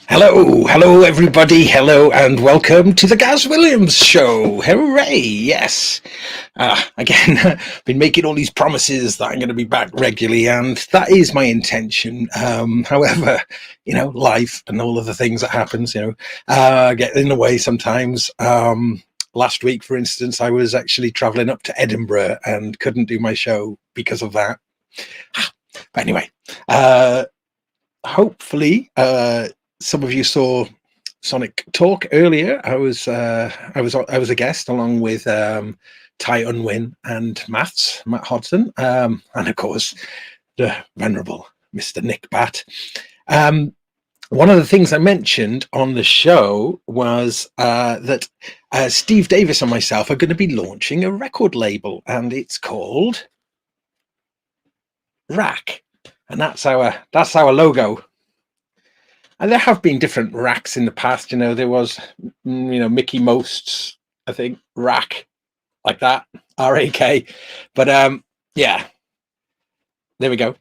Hello everybody, hello and welcome to the Gaz Williams Show. Hooray, yes. Again, been making all these promises that I'm going to be back regularly, and that is my intention. However, life and all of the things that happens, get in the way sometimes. Last week, for instance, I was actually traveling up to Edinburgh and couldn't do my show because of that. But anyway, hopefully, some of you saw Sonic Talk earlier. I was a guest along with Ty Unwin and Matt Hodson, and of course the venerable Mr. Nick Batt. One of the things I mentioned on the show was that Steve Davis and myself are going to be launching a record label, and it's called Rack, and that's our logo. And there have been different racks in the past. There was, Mickey Most's, I think, rack like that, R-A-K. But yeah, there we go,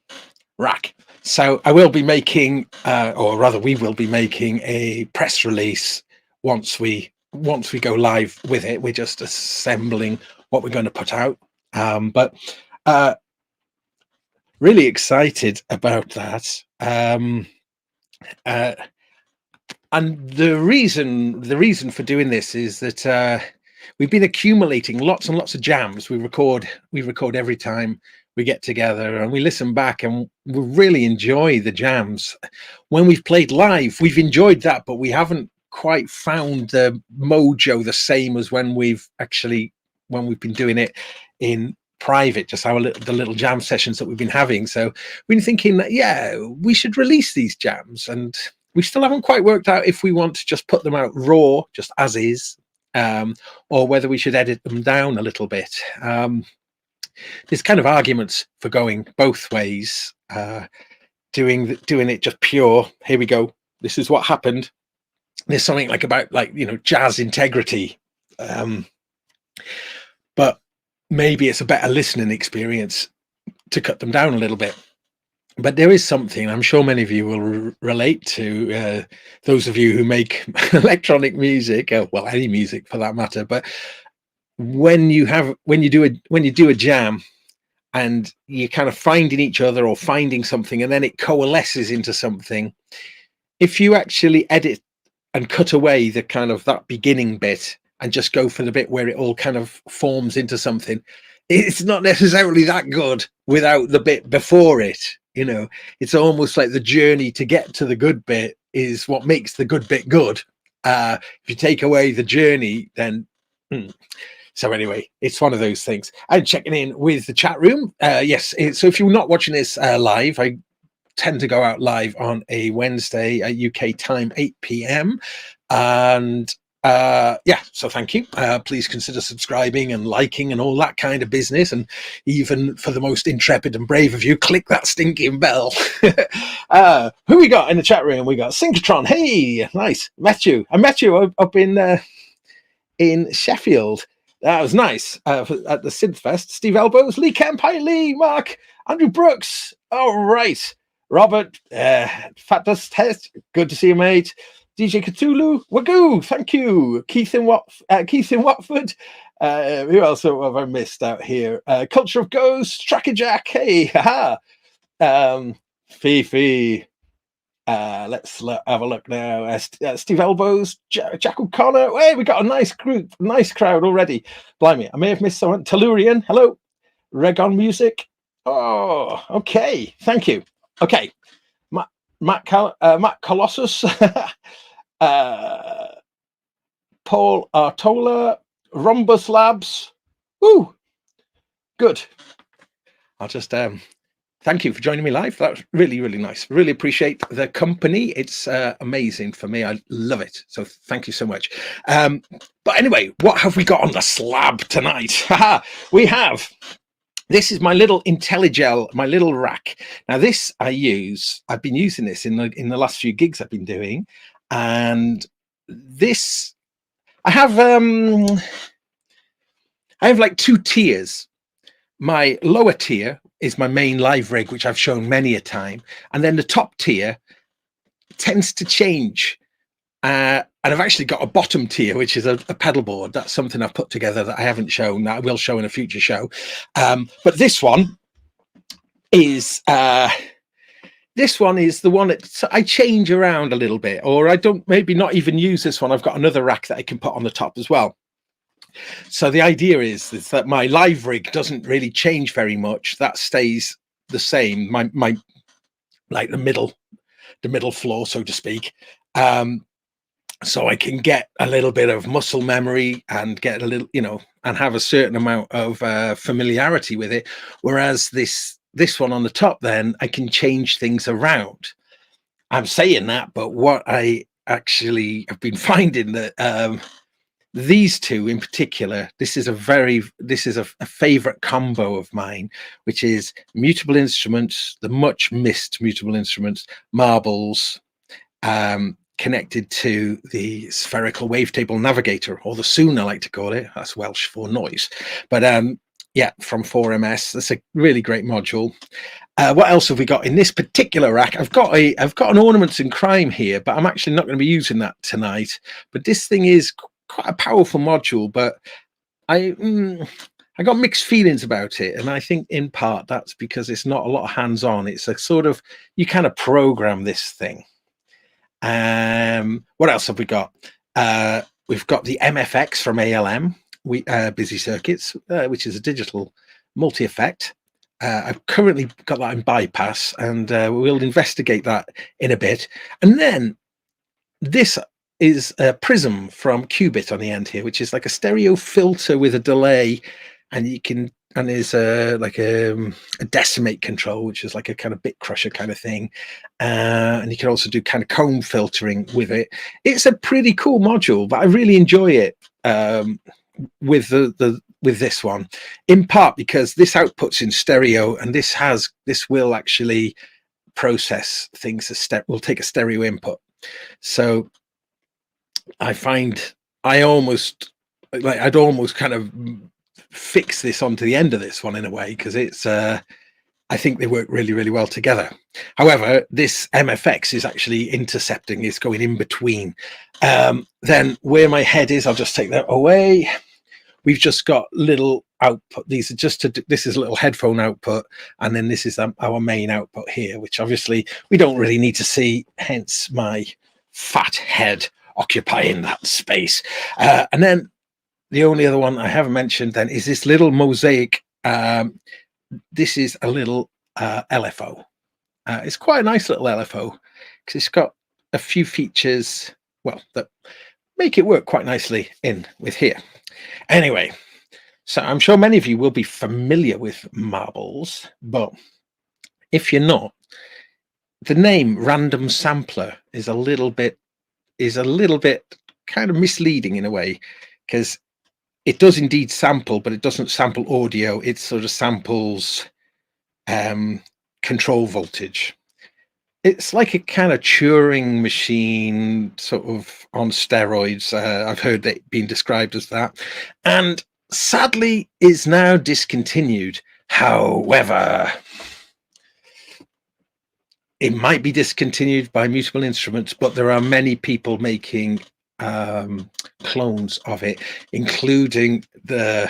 rack. So I will be making, or rather, we will be making a press release once we go live with it. We're just assembling what we're going to put out. But really excited about that. And the reason for doing this is that we've been accumulating lots and lots of jams. We record every time we get together, and we listen back, and we really enjoy the jams. When we've played live, we've enjoyed that, but we haven't quite found the mojo the same as when we've been doing it in private, just the little jam sessions that we've been having. So we've been thinking that we should release these jams, and we still haven't quite worked out if we want to just put them out raw, just as is, or whether we should edit them down a little bit. There's kind of arguments for going both ways, doing it just pure, here we go, this is what happened. There's something about jazz integrity, but maybe it's a better listening experience to cut them down a little bit. But there is something, I'm sure many of you will relate to, those of you who make electronic music, well, any music for that matter. But when you do a jam, and you're kind of finding each other or finding something, and then it coalesces into something, if you actually edit and cut away the kind of that beginning bit and just go for the bit where it all kind of forms into something, it's not necessarily that good without the bit before it. It's almost like the journey to get to the good bit is what makes the good bit good. If you take away the journey, then so anyway, it's one of those things. I'm checking in with the chat room. Yes, so if you're not watching this live, I tend to go out live on a Wednesday at UK time, 8 p.m. And so thank you. Please consider subscribing and liking and all that kind of business. And even for the most intrepid and brave of you, click that stinking bell. Who we got in the chat room? We got Synchrotron. Hey, nice. I met you up in Sheffield. That was nice. At the Synth Fest. Steve Elbows, Lee Kemp, hi Lee, Mark, Andrew Brooks. All right. Robert, Fat Dust Test, good to see you, mate. DJ Cthulhu, Wagoo, thank you. Keith in Watford. Who else have I missed out here? Culture of Ghosts, Tracker Jack, hey, haha. Fifi. Let's have a look now. Steve Elbows, Jack O'Connor. Hey, we got a nice group, nice crowd already. Blimey, I may have missed someone. Tellurian, hello. Regon Music. Oh, okay, thank you. Okay, Matt Colossus, Paul Artola, Rhombus Labs. Woo, good. I'll just thank you for joining me live. That was really, really nice. Really appreciate the company. It's amazing for me. I love it. So thank you so much. But anyway, what have we got on the slab tonight? We have. This is my little IntelliGel, my little rack. Now this I've been using this in the last few gigs I've been doing, and this I have like two tiers. My lower tier is my main live rig, which I've shown many a time, and then the top tier tends to change. And I've actually got a bottom tier, which is a pedal board. That's something I've put together that I haven't shown, that I will show in a future show. But this one is the one that I change around a little bit, or I don't maybe not even use this one. I've got another rack that I can put on the top as well. So the idea is that my live rig doesn't really change very much. That stays the same. My like the middle floor, so to speak. So I can get a little bit of muscle memory and get a little, and have a certain amount of familiarity with it. Whereas this one on the top, then I can change things around. I'm saying that, but what I actually have been finding that these two in particular, this is a favorite combo of mine, which is Mutable Instruments, the much missed Mutable Instruments marbles, connected to the spherical wavetable navigator, or the Soon I like to call it. That's Welsh for noise. But yeah, from 4MS. That's a really great module. What else have we got in this particular rack? I've got an Ornaments and Crime here, but I'm actually not going to be using that tonight. But this thing is quite a powerful module, but I got mixed feelings about it, and I think in part that's because it's not a lot of hands-on. It's a sort of, you kind of program this thing. What else have we got? We've got the MFX from ALM, Busy Circuits, which is a digital multi-effect. I've currently got that in bypass, and we'll investigate that in a bit. And then this is a Prism from Qubit on the end here, which is like a stereo filter with a delay, and there's like a decimate control, which is like a kind of bit crusher kind of thing, and you can also do kind of comb filtering with it. It's a pretty cool module, but I really enjoy it with this one, in part because this outputs in stereo, and this will actually process things will take a stereo input. So I find I'd almost kind of fix this onto the end of this one in a way, because it's I think they work really, really well together. However, this MFX is actually intercepting, it's going in between. Then where my head is, I'll just take that away. We've just got little output. These are this is a little headphone output, and then this is our main output here, which obviously we don't really need to see, hence my fat head occupying that space. And then the only other one I haven't mentioned then is this little mosaic. This is a little LFO. It's quite a nice little LFO because it's got a few features, well, that make it work quite nicely in with here. Anyway, so I'm sure many of you will be familiar with marbles, but if you're not, the name random sampler is a little bit kind of misleading in a way, because it does indeed sample, but it doesn't sample audio. It sort of samples control voltage. It's like a kind of Turing machine, sort of on steroids. I've heard it being described as that, and sadly is now discontinued. However, it might be discontinued by Mutable Instruments, but there are many people making clones of it, including Behringer.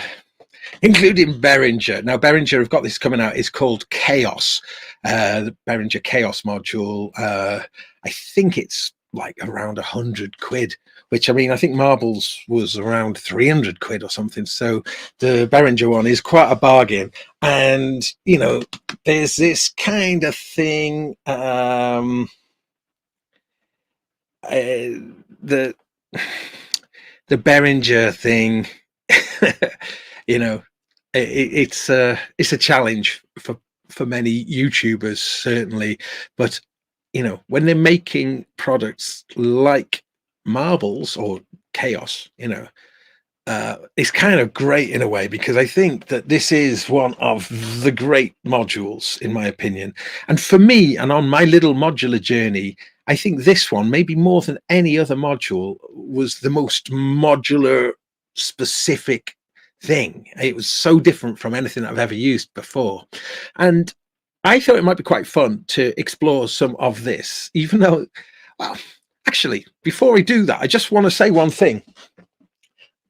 Now, Behringer have got this coming out. It's called Chaos, the Behringer Chaos module. I think it's like around 100 quid, which, I mean, I think marbles was around 300 quid or something. So the Behringer one is quite a bargain. And, you know, there's this kind of thing, the Behringer thing, you know, it's a challenge for many YouTubers, certainly. But, you know, when they're making products like marbles or Chaos, you know, it's kind of great in a way, because I think that this is one of the great modules, in my opinion. And for me, and on my little modular journey, I think this one, maybe more than any other module, was the most modular specific thing. It was so different from anything I've ever used before. And I thought it might be quite fun to explore some of this, even though Well, actually, before I do that, I just want to say one thing.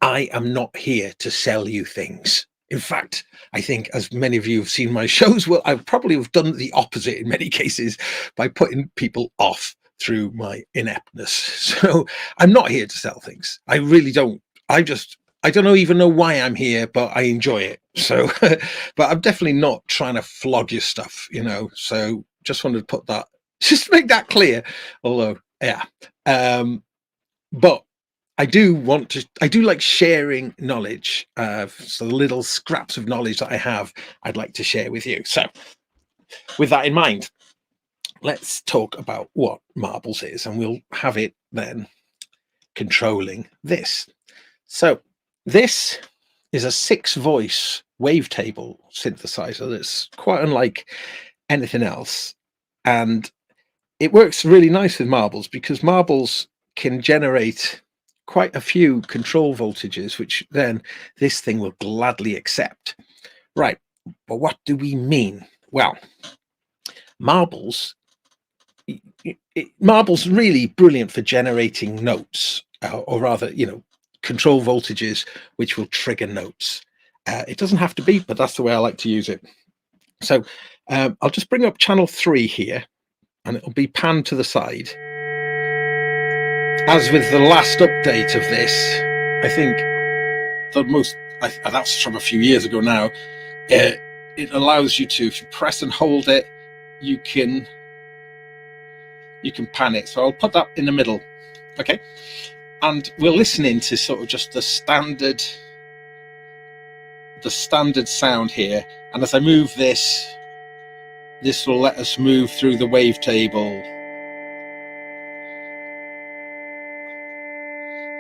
I am not here to sell you things. In fact, I think, as many of you have seen my shows, well, I probably have done the opposite in many cases by putting people off through my ineptness. So I'm not here to sell things. I really don't. I don't even know why I'm here, but I enjoy it. So, but I'm definitely not trying to flog your stuff, So just wanted to put that, just make that clear. Although, yeah. But I do like sharing knowledge. So little scraps of knowledge that I have, I'd like to share with you. So with that in mind, let's talk about what marbles is, and we'll have it then controlling this. So this is a 6-voice wavetable synthesizer that's quite unlike anything else. And it works really nice with marbles because marbles can generate quite a few control voltages, which then this thing will gladly accept. Right, but what do we mean? Well, marbles really brilliant for generating notes, or rather, control voltages which will trigger notes. It doesn't have to be, but that's the way I like to use it. So I'll just bring up channel 3 here, and it'll be panned to the side. As with the last update of this, I think that's from a few years ago now, it allows you to, if you press and hold it, you can pan it. So I'll put that in the middle, okay? And we're listening to sort of just the standard sound here. And as I move this will let us move through the wavetable.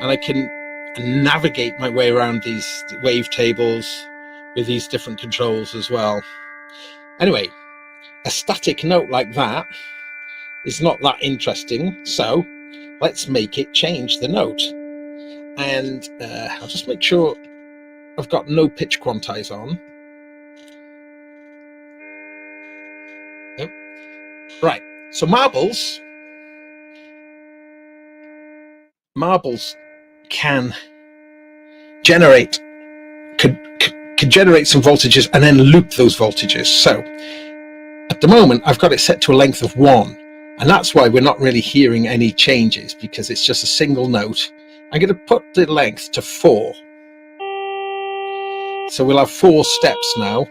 And I can navigate my way around these wavetables with these different controls as well. Anyway, a static note like that is not that interesting, so let's make it change the note. And I'll just make sure I've got no pitch quantize on. Yep. Right, so marbles can generate some voltages and then loop those voltages. So at the moment I've got it set to a length of 1, and that's why we're not really hearing any changes, because it's just a single note. I'm going to put the length to 4, so we'll have 4 steps now.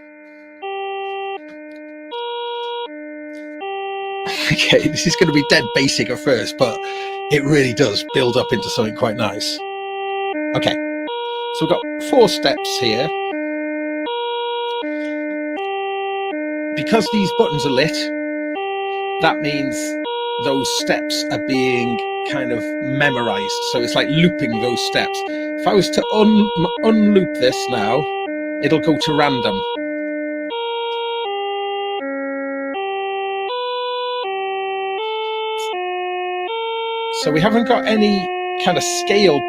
Okay, this is going to be dead basic at first, but it really does build up into something quite nice. Okay, so we've got 4 steps here. Because these buttons are lit, that means those steps are being kind of memorized. So it's like looping those steps. If I was to unloop this now, it'll go to random. So we haven't got any kind of scale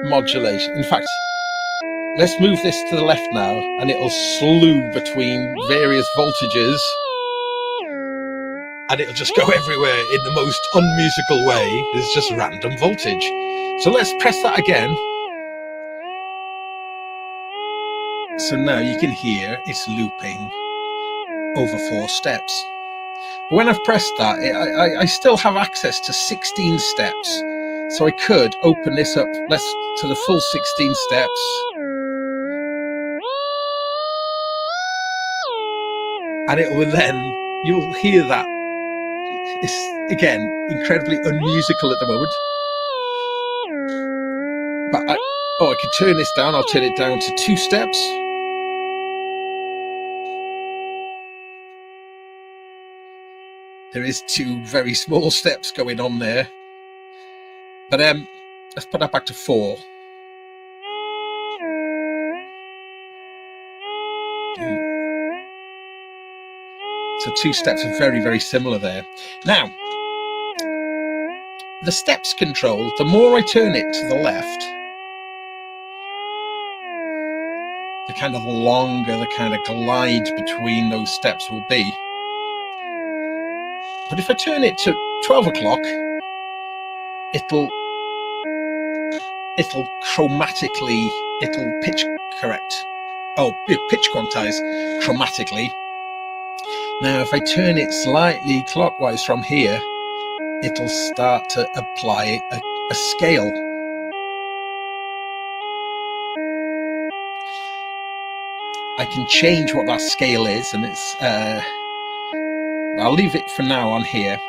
modulation. In fact, let's move this to the left now, and it'll slew between various voltages, and it'll just go everywhere in the most unmusical way. It's just random voltage. So let's press that again. So now you can hear it's looping over 4 steps. But when I've pressed that, I still have access to 16 steps. So I could open this up to the full 16 steps. And it will then, you'll hear that. It's, again, incredibly unmusical at the moment. But I can turn this down. I'll turn it down to 2 steps. There is 2 very small steps going on there. But let's put that back to 4. So 2 steps are very, very similar there. Now, the steps control, the more I turn it to the left, the kind of longer the kind of glide between those steps will be. But if I turn it to 12 o'clock, it'll chromatically, it'll pitch correct. Oh, pitch quantize chromatically. Now, if I turn it slightly clockwise from here, it'll start to apply a scale. I can change what that scale is, and it's I'll leave it for now on here.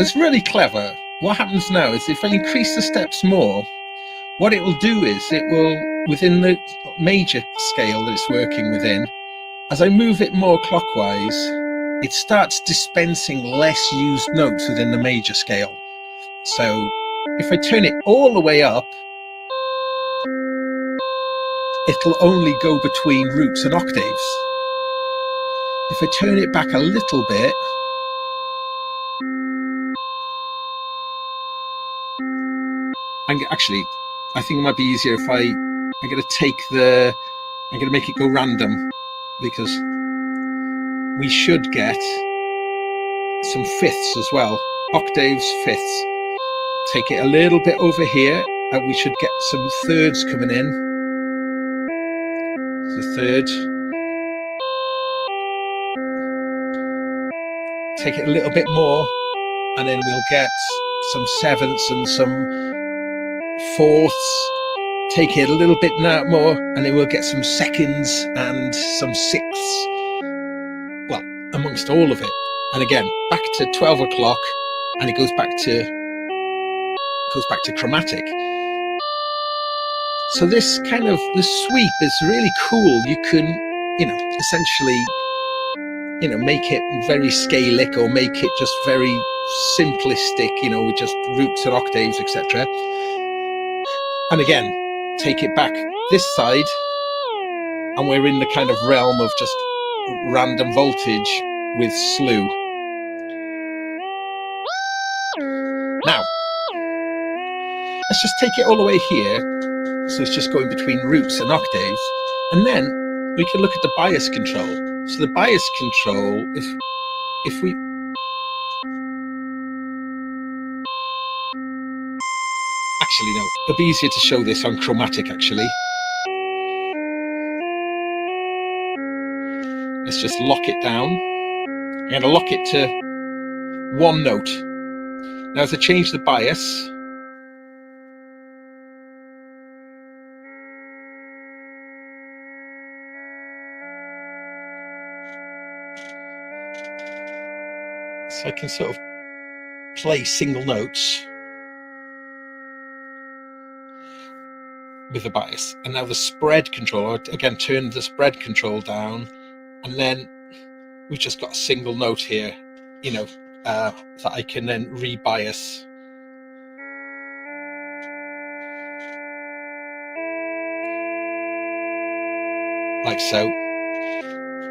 It's really clever. What happens now is if I increase the steps more, what it will do is it will, within the major scale that it's working within, as I move it more clockwise, it starts dispensing less used notes within the major scale. So if I turn it all the way up, it'll only go between roots and octaves. If I turn it back a little bit, actually, I think it might be easier if I'm going to make it go random, because we should get some fifths as well, octaves, fifths. Take it a little bit over here, and we should get some thirds coming in. The third. Take it a little bit more, and then we'll get some sevenths and some fourths. Take it a little bit more, and then we'll get some seconds and some sixths. Well, amongst all of it. And again, back to 12 o'clock, and it goes back to chromatic. So this kind of, the sweep is really cool. You can, essentially, make it very scalic, or make it just very simplistic, with just roots and octaves, etc. And again, take it back this side, and we're in the kind of realm of just random voltage with slew. Now, let's just take it all the way here. So it's just going between roots and octaves. And then we can look at the bias control. So the bias control, if we... Actually, no, it'll be easier to show this on chromatic, actually. Let's just lock it down. I'm going to lock it to one note. Now, as I change the bias, so I can sort of play single notes with the bias. And now the spread control, again, turn the spread control down, and then we've just got a single note here, that I can then rebias. Like so.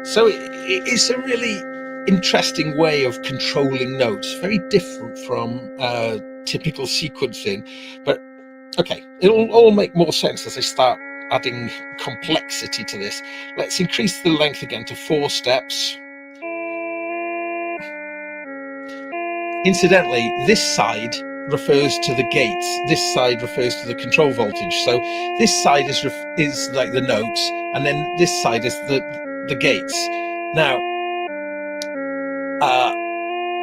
So it's a really interesting way of controlling notes, very different from typical sequencing, but okay, it'll all make more sense as I start adding complexity to this. Let's increase the length again to 4 steps. Incidentally, this side refers to the gates, this side refers to the control voltage. So this side is like the notes, and then this side is the gates. Now,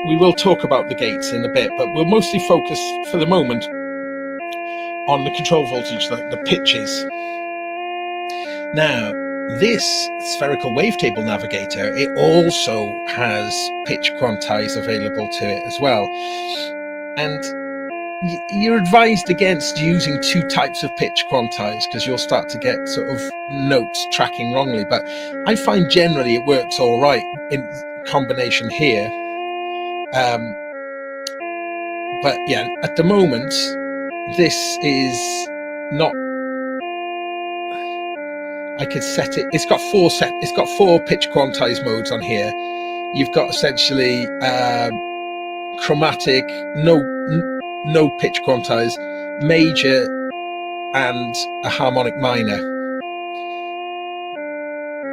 we will talk about the gates in a bit, but we'll mostly focus for the moment on the control voltage, the pitches. Now, this spherical wavetable navigator, it also has pitch quantize available to it as well. And you're advised against using 2 types of pitch quantize, because you'll start to get sort of notes tracking wrongly. But I find generally it works all right in combination here. But yeah, at the moment, this is not. I could set it. It's got 4 pitch quantize modes on here. You've got essentially chromatic, no pitch quantize, major, and a harmonic minor.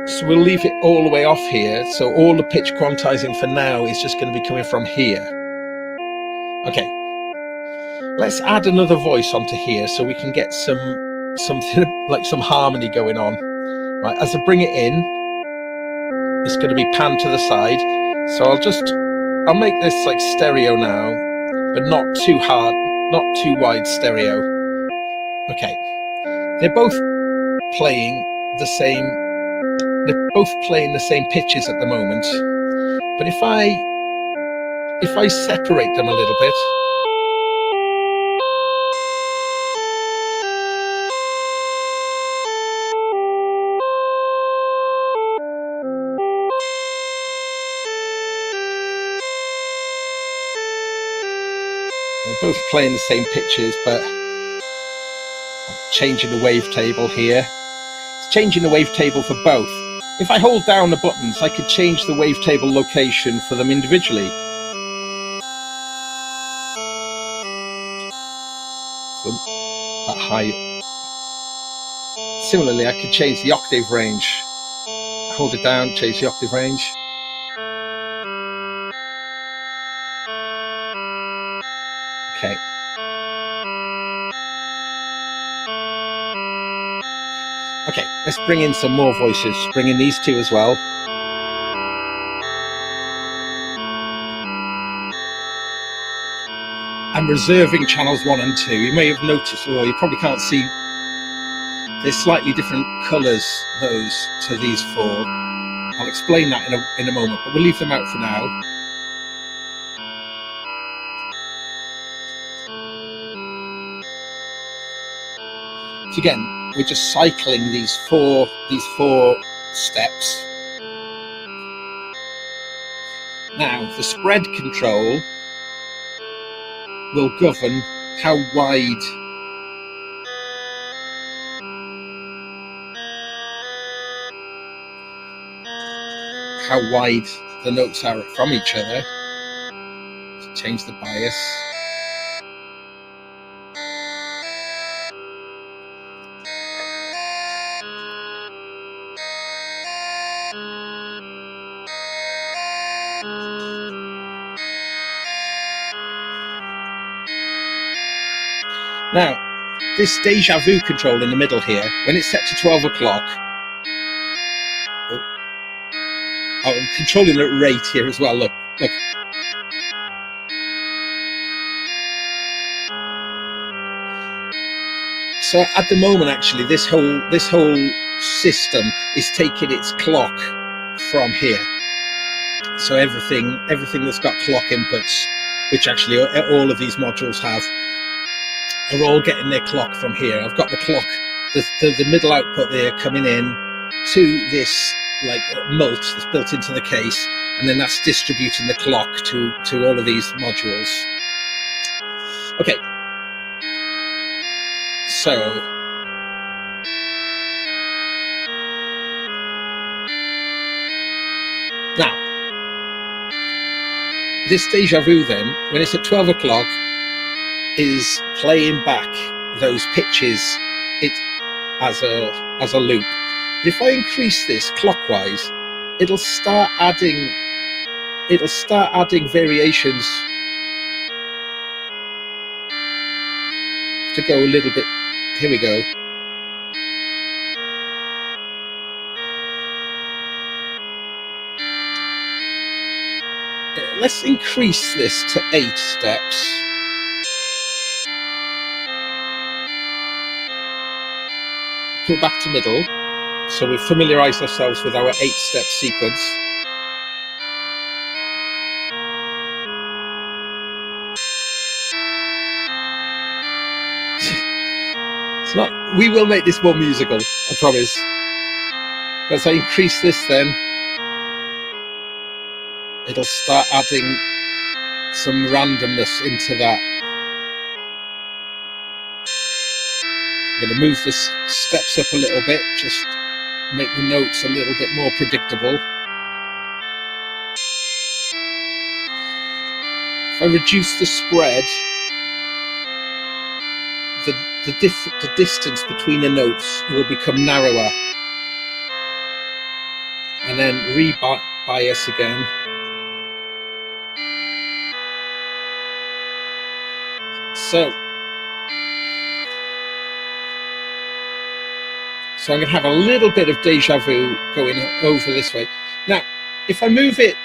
So we'll leave it all the way off here. So all the pitch quantizing for now is just going to be coming from here. Okay, let's add another voice onto here so we can get something like some harmony going on. Right, as I bring it in, it's going to be panned to the side. So I'll make this like stereo now, but not too hard, not too wide stereo. Okay, they're both playing the same. They're both playing the same pitches at the moment. But if I separate them a little bit, they're both playing the same pitches, but I'm changing the wavetable here. It's changing the wavetable for both. If I hold down the buttons, I could change the wavetable location for them individually. So that high. Similarly, I could change the octave range. Hold it down, change the octave range. Okay. Okay, let's bring in some more voices. Bring in these two as well. I'm reserving channels 1 and 2. You may have noticed, or you probably can't see, there's slightly different colours, those, to these 4. I'll explain that in a moment, but we'll leave them out for now. So again, we're just cycling these four steps. Now, the spread control will govern how wide the notes are from each other. Let's change the bias. Now, this deja vu control in the middle here, when it's set to 12 o'clock, I'm controlling the rate here as well. Look. So at the moment, actually, this whole system is taking its clock from here. So everything that's got clock inputs, which actually all of these modules have, are all getting their clock from here. I've got the clock, the middle output there coming in to this like mult that's built into the case, and then that's distributing the clock to all of these modules. Okay, so now this deja vu then, when it's at 12 o'clock, is playing back those pitches as a loop. But if I increase this clockwise, it'll start adding variations to go a little bit. Here we go. Let's increase this to 8 steps. Put it back to middle, so we've familiarised ourselves with our 8-step sequence. It's not. We will make this more musical, I promise. But as I increase this, then it'll start adding some randomness into that. I'm going to move the steps up a little bit, just make the notes a little bit more predictable. If I reduce the spread, the distance between the notes will become narrower. and then re-bias again. So I'm going to have a little bit of deja vu going over this way. Now, if I move it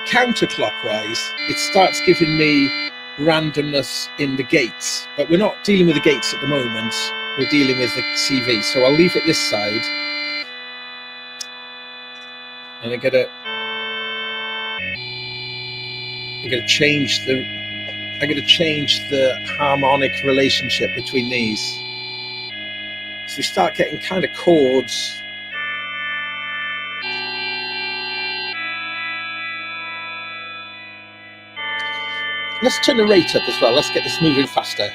counterclockwise, it starts giving me randomness in the gates, but we're not dealing with the gates at the moment. We're dealing with the CV. So I'll leave it this side, and I'm going to change the harmonic relationship between these. So we start getting kind of chords. Let's turn the rate up as well. Let's get this moving faster.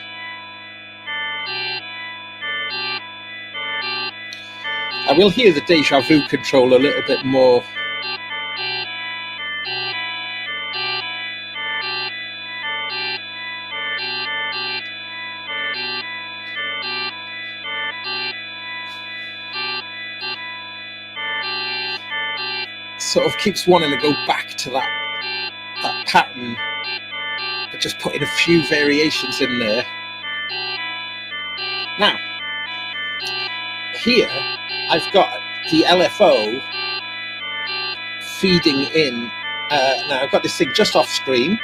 I will hear the deja vu control a little bit more. Sort of keeps wanting to go back to that pattern, but just putting a few variations in there. Now, here I've got the LFO feeding in. Now I've got this thing just off screen.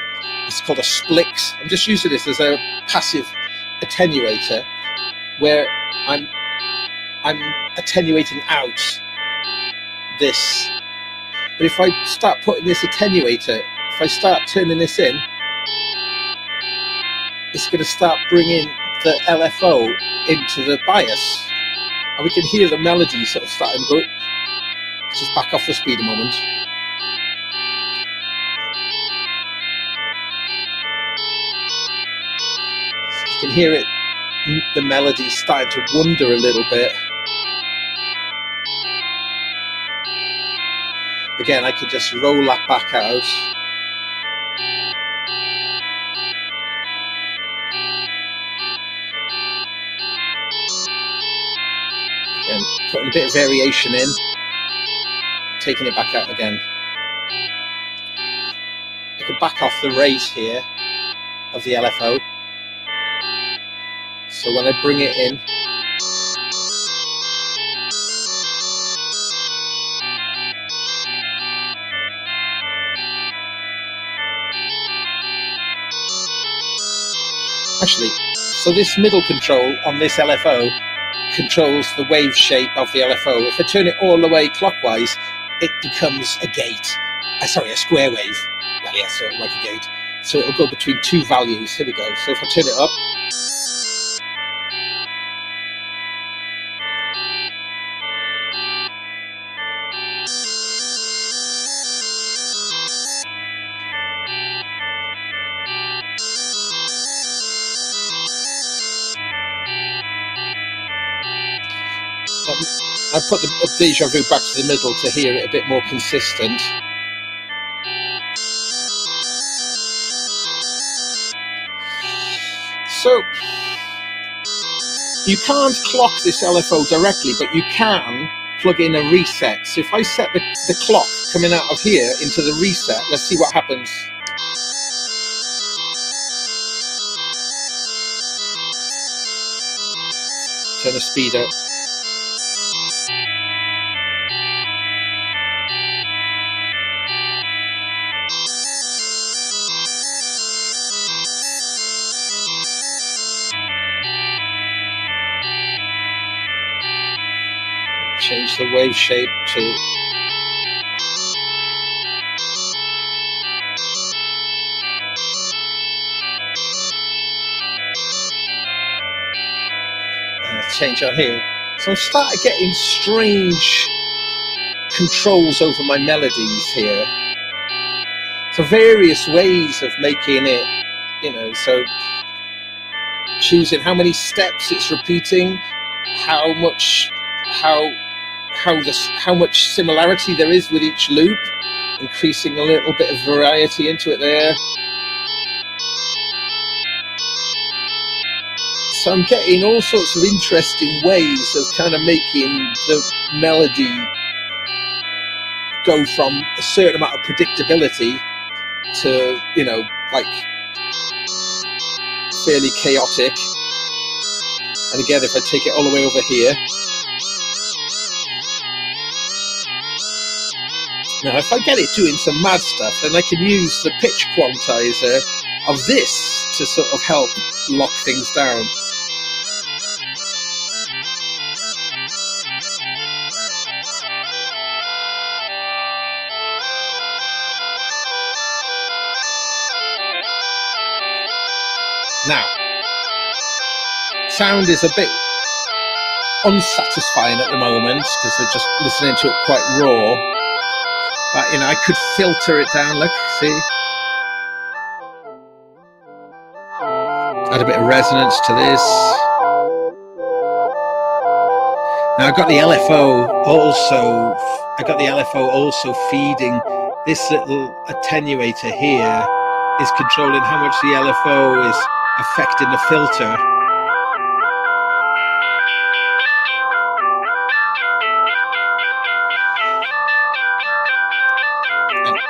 It's called a Splix. I'm just using this as a passive attenuator, where I'm attenuating out this. But if I start putting this attenuator, if I start turning this in, it's going to start bringing the LFO into the bias. And we can hear the melody sort of starting to go. Let's just back off the speed a moment. So you can hear it, the melody starting to wander a little bit. Again, I could just roll that back out. Again, putting a bit of variation in, taking it back out again. I could back off the rate here of the LFO. So when I bring it in, actually, so this middle control on this LFO controls the wave shape of the LFO. If I turn it all the way clockwise, it becomes a gate. Sorry, a square wave. Well, yeah, sort of like a gate. So it'll go between two values. Here we go. So if I turn it up, I put the deja vu back to the middle to hear it a bit more consistent. So you can't clock this LFO directly, but you can plug in a reset. So if I set the clock coming out of here into the reset, let's see what happens. Turn the speed up. Change the wave shape to change on here. So I've started getting strange controls over my melodies here. So various ways of making it, you know, so choosing how many steps it's repeating, how much similarity there is with each loop, increasing a little bit of variety into it there. So I'm getting all sorts of interesting ways of kind of making the melody go from a certain amount of predictability to, you know, like fairly chaotic. And again, if I take it all the way over here, now if I get it doing some mad stuff, then I can use the pitch quantizer of this to sort of help lock things down. Now, sound is a bit unsatisfying at the moment because we're just listening to it quite raw, but you know, I could filter it down. Look, see, add a bit of resonance to this. Now I've got the LFO also. I got the LFO also feeding this little attenuator here. Is controlling how much the LFO is affecting the filter.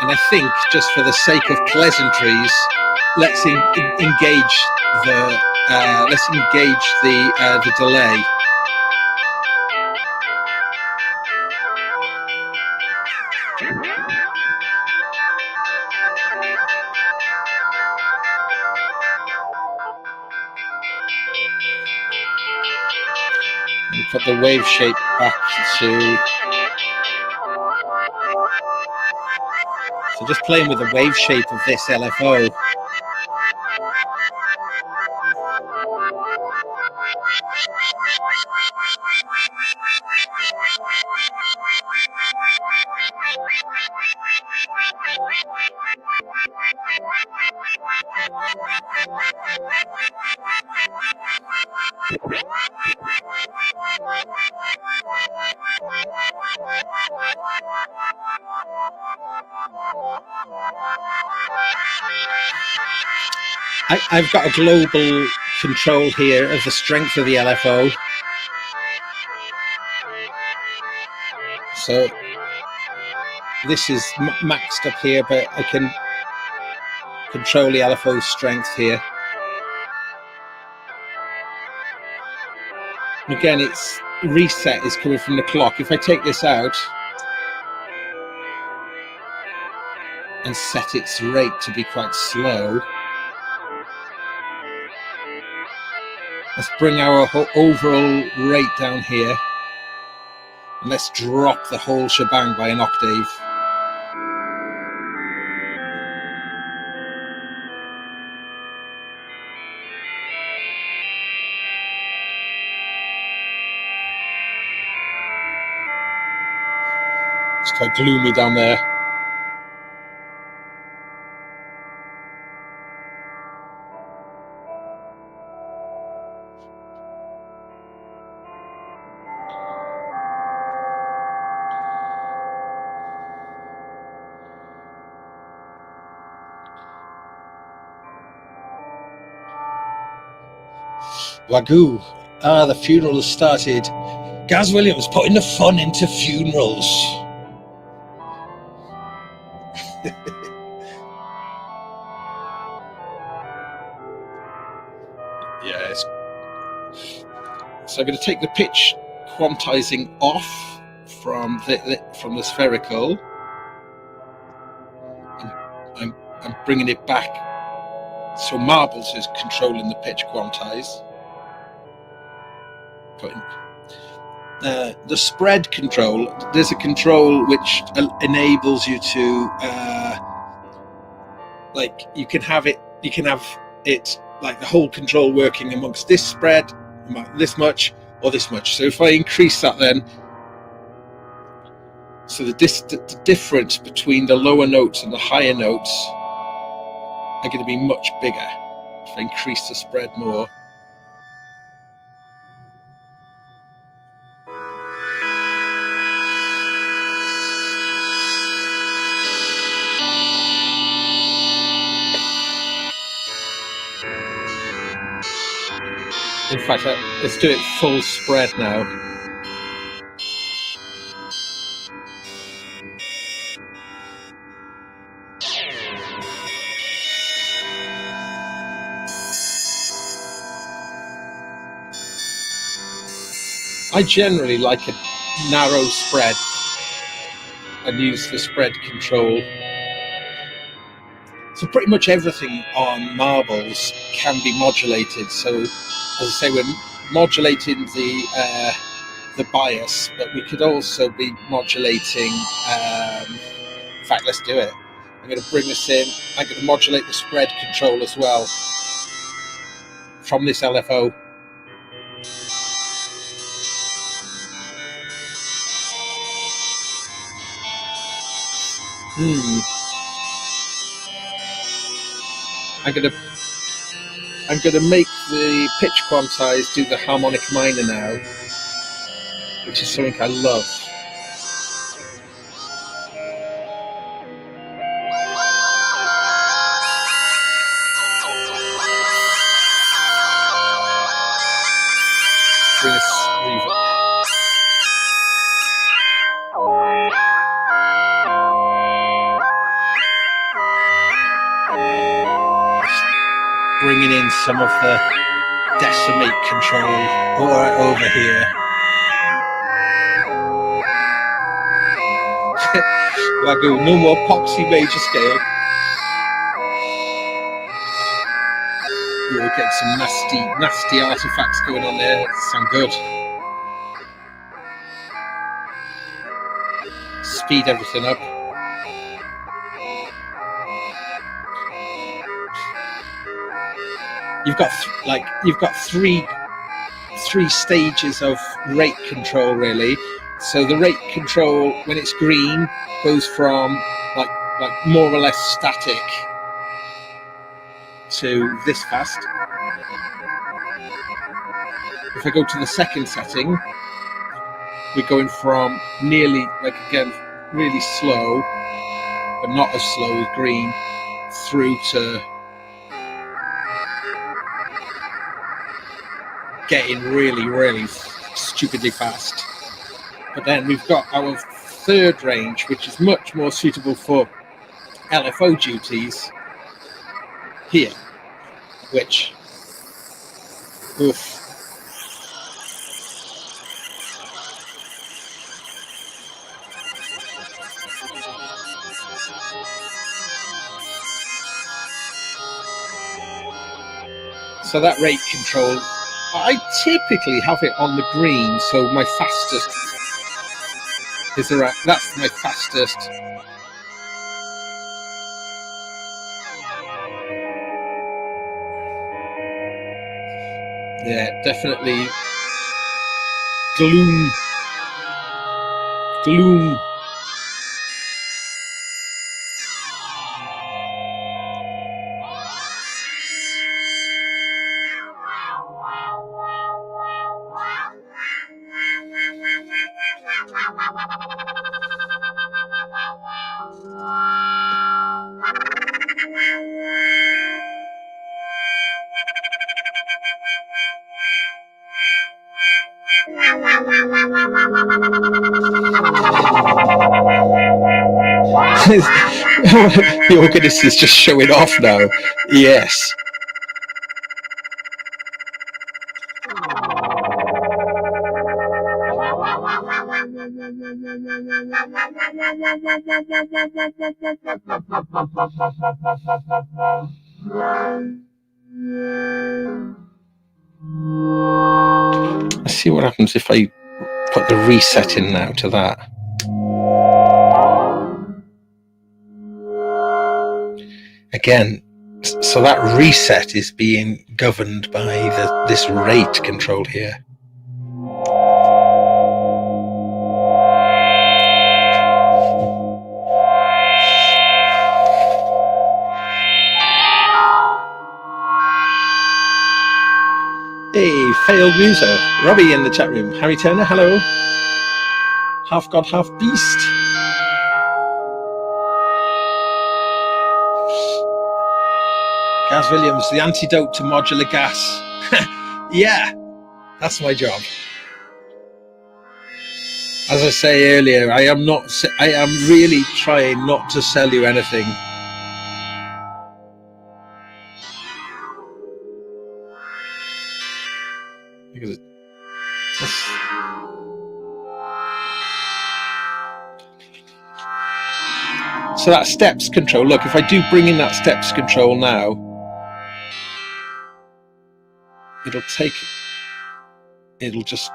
And I think, just for the sake of pleasantries, let's engage the delay. And put the wave shape back to. So just playing with the wave shape of this LFO. I've got a global control here of the strength of the LFO. So this is maxed up here, but I can control the LFO strength here. And again, its reset is coming from the clock. If I take this out and set its rate to be quite slow, let's bring our overall rate down here, and let's drop the whole shebang by an octave. It's quite gloomy down there. Wagyu. Ah, the funeral has started. Gaz Williams putting the fun into funerals. Yes. So I'm going to take the pitch quantizing off from the spherical. I'm bringing it back. So Marbles is controlling the pitch quantize. The spread control, there's a control which enables you to like you can have it like the whole control working amongst this spread, this much or this much. So if I increase that, then so the difference between the lower notes and the higher notes are going to be much bigger if I increase the spread more. In fact, let's do it full spread now. I generally like a narrow spread and use the spread control. So pretty much everything on marbles can be modulated. So as I say, we're modulating the bias, but we could also be modulating, in fact, let's do it. I'm going to bring this in. I'm going to modulate the spread control as well from this LFO. I'm gonna make the pitch quantize do the harmonic minor now, which is something I love. Bring this reverb. Bringing in some of the decimate control over here. Wagyu, no more poxy major scale. We'll get some nasty artifacts going on there. Sound good. Speed everything up. You've got three stages of rate control really. So the rate control when it's green goes from like more or less static to this fast. If I go to the second setting, we're going from nearly, like again, really slow, but not as slow as green, through to getting really stupidly fast. But then we've got our third range, which is much more suitable for LFO duties here, which, oof. So that rate control, I typically have it on the green, so my fastest is around, that's my fastest. Yeah, definitely gloom. The organist is just showing off now. Yes. Let's see what happens if I put the reset in now to that. Again, so that reset is being governed by this rate control here. Hey, failed user. Robbie in the chat room. Harry Turner, hello. Half God, half beast. Gaz Williams, the antidote to modular gas. Yeah, that's my job. As I say earlier, I am really trying not to sell you anything. Because So that steps control, look, if I do bring in that steps control now, it'll just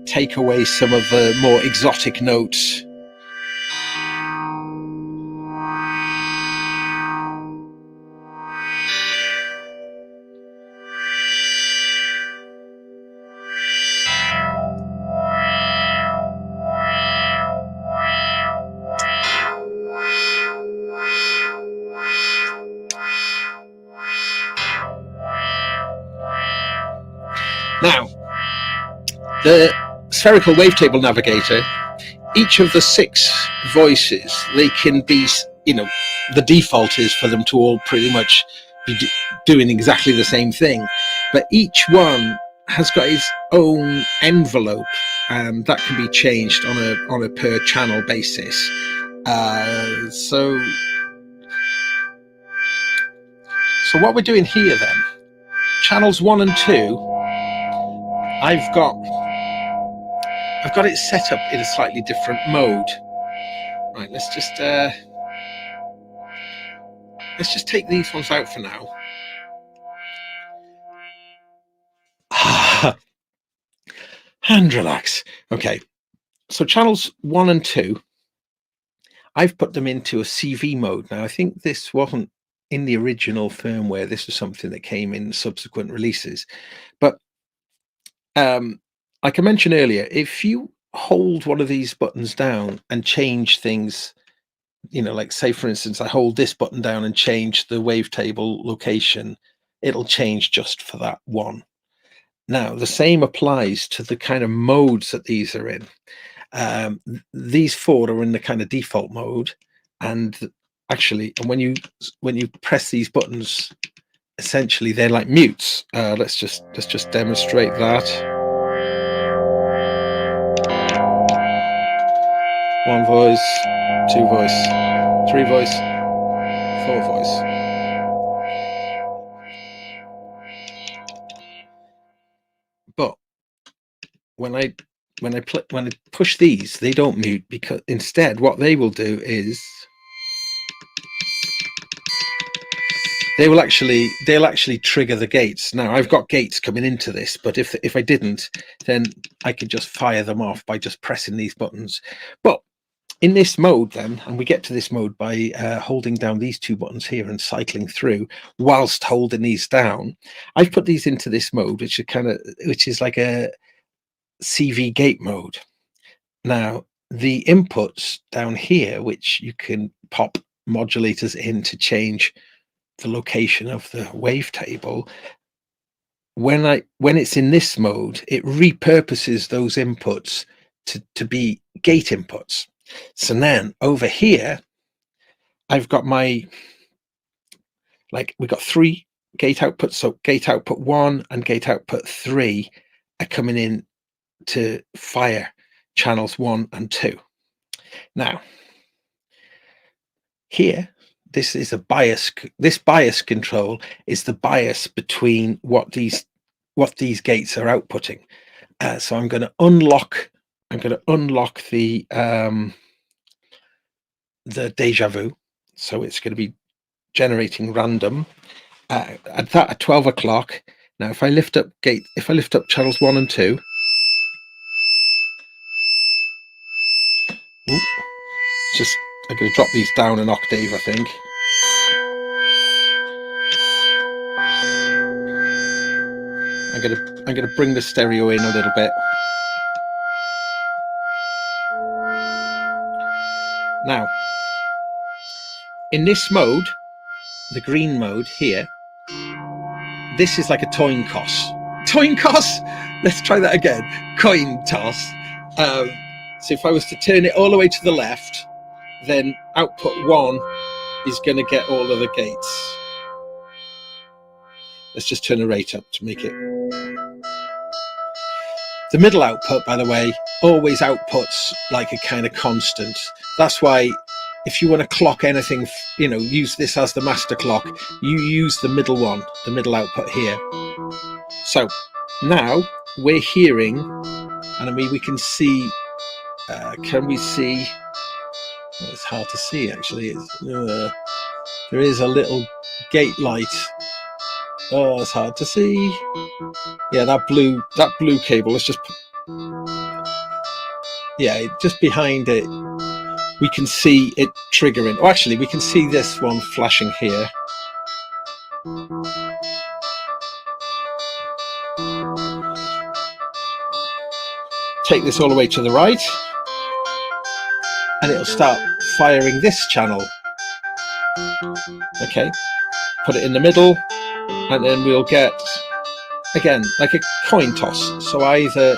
take away some of the more exotic notes. Now, the spherical wavetable navigator, each of the 6 voices, they can be, you know, the default is for them to all pretty much be doing exactly the same thing, but each one has got its own envelope, and that can be changed on a per channel basis. So what we're doing here then, channels 1 and 2, I've got it set up in a slightly different mode. Right, let's just take these ones out for now. And relax. Okay, so channels 1 and 2, I've put them into a CV mode. Now, I think this wasn't in the original firmware. This was something that came in subsequent releases. But like I mentioned earlier, if you hold one of these buttons down and change things, you know, like say, for instance, I hold this button down and change the wavetable location, it'll change just for that one. Now, the same applies to the kind of modes that these are in. These 4 are in the kind of default mode, and actually, and when you press these buttons, essentially they're like mutes. Let's just demonstrate that. 1 voice, 2 voice, 3 voice, 4 voice. But when I push these, they don't mute, because instead what they will do is they'll actually trigger the gates. Now, I've got gates coming into this, but if I didn't, then I could just fire them off by just pressing these buttons. But in this mode then, and we get to this mode by holding down these 2 buttons here and cycling through whilst holding these down, I've put these into this mode, which is like a CV gate mode. Now, the inputs down here, which you can pop modulators in to change the location of the wavetable, when it's in this mode, it repurposes those inputs to be gate inputs. So then over here, I've got we've got 3 gate outputs. So gate output 1 and gate output 3 are coming in to fire channels 1 and 2. Now, here, this is a bias. This bias control is the bias between what these gates are outputting. So I'm going to unlock the deja vu. So it's going to be generating random at 12 o'clock. Now, if I lift up channels 1 and 2, I'm going to drop these down an octave, I think. I'm going to bring the stereo in a little bit. Now, in this mode, the green mode here, this is like a coin toss. Coin toss? Let's try that again. Coin toss. So if I was to turn it all the way to the left, then output 1 is going to get all of the gates. Let's just turn the rate up to make it. The middle output, by the way, always outputs like a kind of constant. That's why if you want to clock anything, you know, use this as the master clock, you use the middle one, the middle output here. So now we're hearing, and I mean, we can see, can we see It's hard to see actually. There is a little gate light. Oh, it's hard to see. Yeah, that blue cable is just, yeah, just behind it. We can see it triggering. Oh, actually, we can see this one flashing here. Take this all the way to the right, and it'll start firing this channel. Okay, put it in the middle, and then we'll get, again, like a coin toss. So either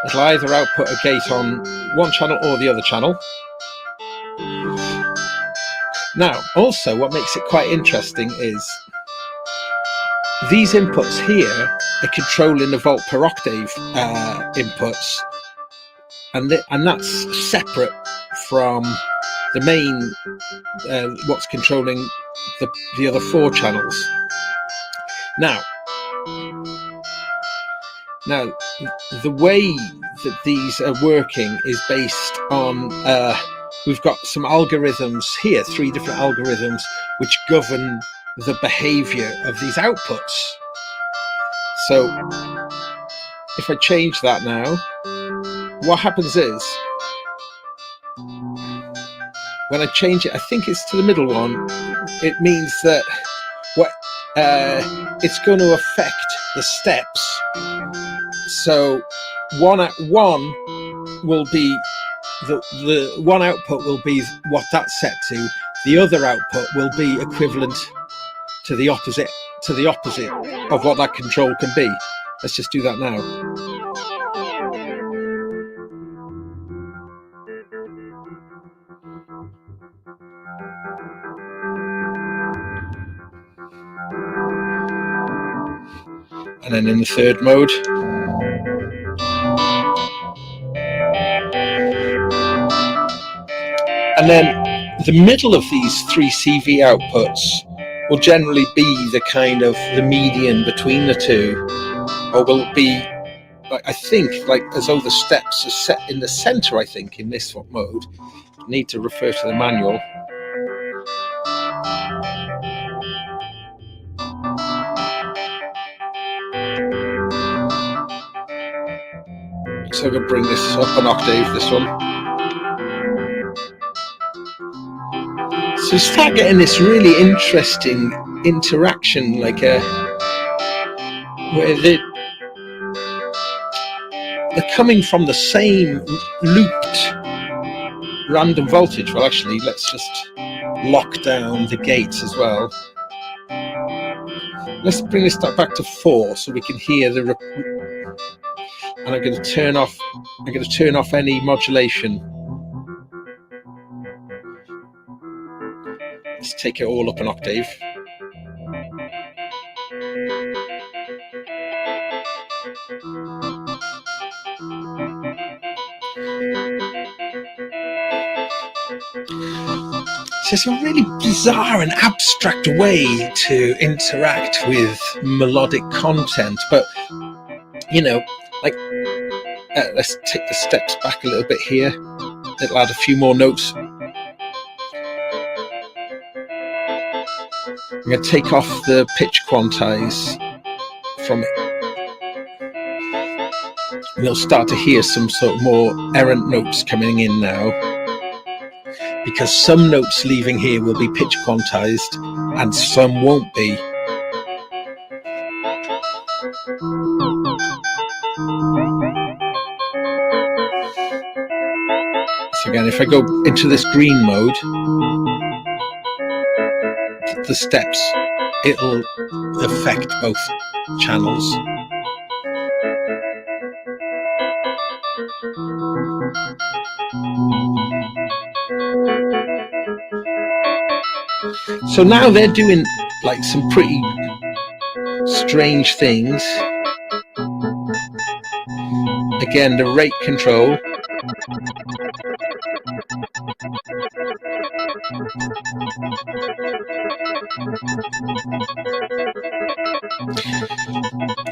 it'll either output a gate on one channel or the other channel. Now, also, what makes it quite interesting is these inputs here are controlling the volt per octave inputs, and that's separate from the main what's controlling the other 4 channels. Now the way that these are working is based on we've got some algorithms here, 3 different algorithms which govern the behavior of these outputs. So if I change that now, what happens is when I change it, I think it's to the middle one, it means that it's going to affect the steps. So one will be the one output will be what that's set to. The other output will be equivalent to the opposite of what that control can be. Let's just do that now. And then in the third mode, and then the middle of these 3 CV outputs will generally be the kind of the median between the 2, or will be, like, I think, like as though the steps are set in the center. I think in this mode, I need to refer to the manual. So I'm going to bring this up an octave, this one. So you start getting this really interesting interaction, like where they're coming from the same looped random voltage. Well, actually, let's just lock down the gates as well. Let's bring this back to 4 so we can hear the. And I'm going to turn off. I'm going to turn off any modulation. Let's take it all up an octave. So it's a really bizarre and abstract way to interact with melodic content, but you know, like let's take the steps back a little bit here. It'll add a few more notes. I'm going to take off the pitch quantize from it. We'll start to hear some sort of more errant notes coming in now, because some notes leaving here will be pitch quantized and some won't be. So again, if I go into this green mode, the steps, it'll affect both channels. So now they're doing like some pretty strange things. Again, the rate control.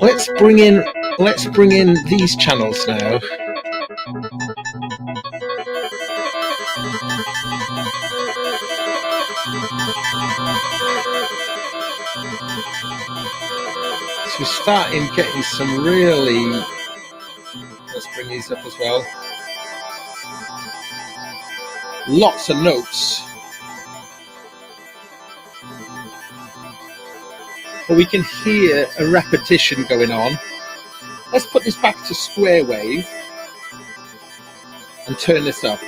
Let's bring in these channels now. So we're starting getting some really, let's bring these up as well, lots of notes, but we can hear a repetition going on. Let's put this back to square wave and turn this up.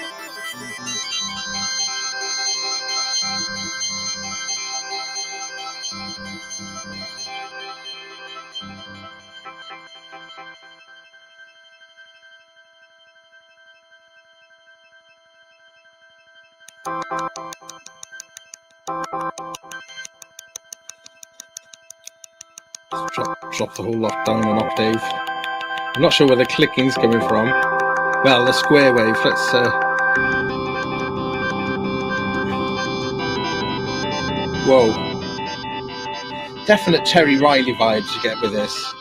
Drop the whole lot down an octave. I'm not sure where the clicking's coming from. Well, the square wave, let's whoa. Definite Terry Riley vibes you get with this.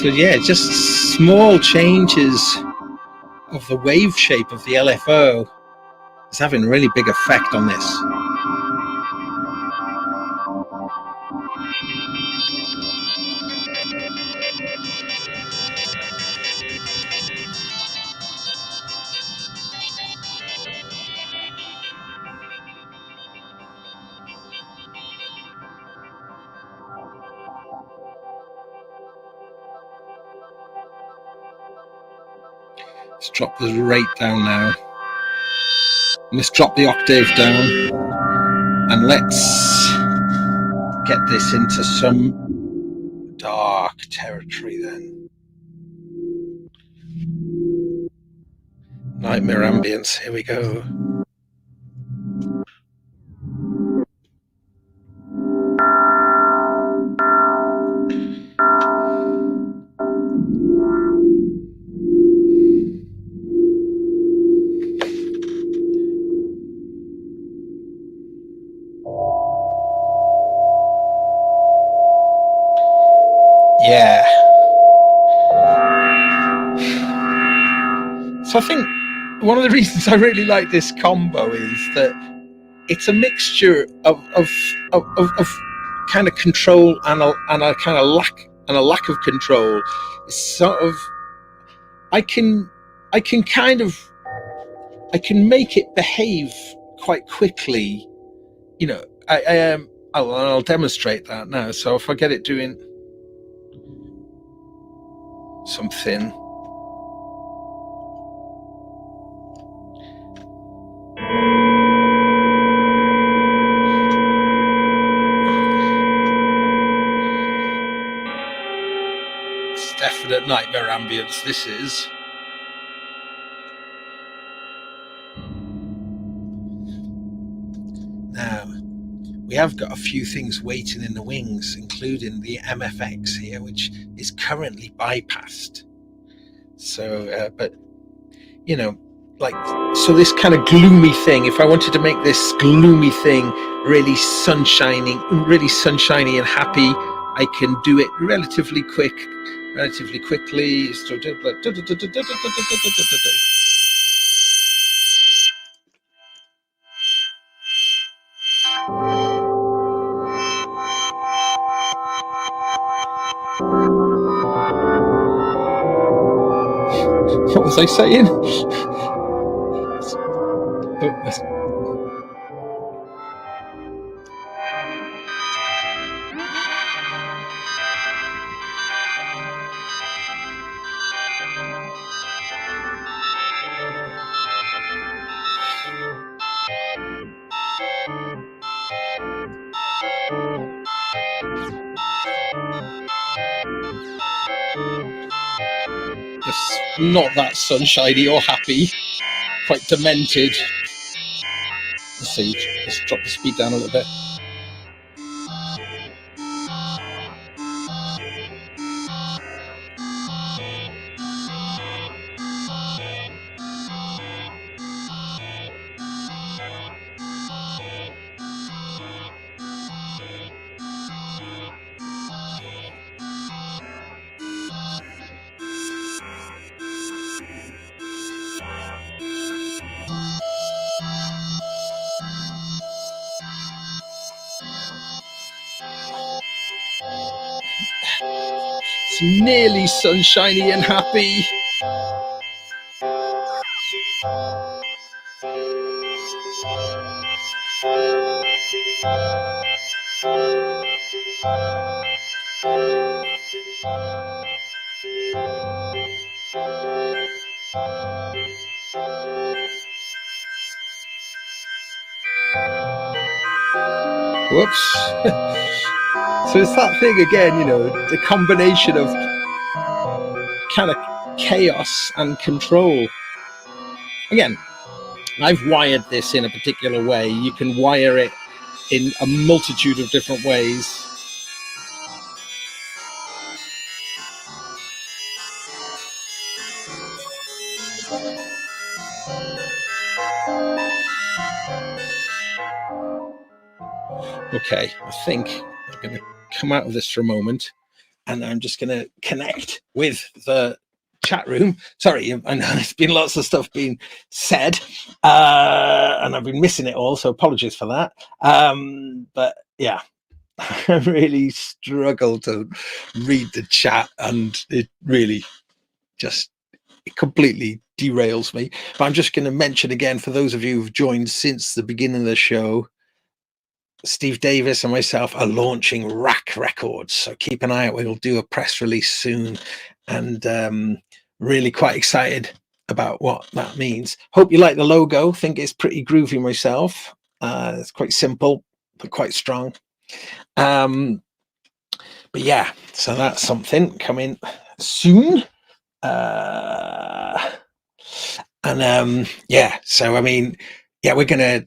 So yeah, just small changes of the wave shape of the LFO is having a really big effect on this. Let's drop the rate down now. Let's drop the octave down and let's get this into some dark territory then. Nightmare ambience, here we go. Yeah. So I think one of the reasons I really like this combo is that it's a mixture of kind of control and a kind of lack of control. It's sort of I can make it behave quite quickly. You know, I'll demonstrate that now. So if I get it doing something. It's definite nightmare ambience, this is. Now, we have got a few things waiting in the wings, including the MFX here, which is currently bypassed. So, but, you know, like, so this kind of gloomy thing, if I wanted to make this gloomy thing really sunshiny and happy, I can do it relatively quickly. What was I saying? It's not that sunshiny or happy. quite demented. Let's see, let's drop the speed down a little bit. It's nearly sunshiny and happy. Whoops. So it's that thing again, you know, the combination of kind of chaos and control. Again, I've wired this in a particular way. You can wire it in a multitude of different ways. Okay, I think I'm going to come out of this for a moment, and I'm just going to connect with the chat room. Sorry, I know there's been lots of stuff being said, and I've been missing it all, so apologies for that. But yeah, I really struggle to read the chat, and it really just completely derails me. But I'm just going to mention again, for those of you who've joined since the beginning of the show, Steve Davis and myself are launching Rack Records, so keep an eye out. We'll do a press release soon, and really quite excited about what that means. Hope you like the logo. Think it's pretty groovy myself. It's quite simple but quite strong. But yeah, so that's something coming soon. Yeah, so I mean, yeah, we're gonna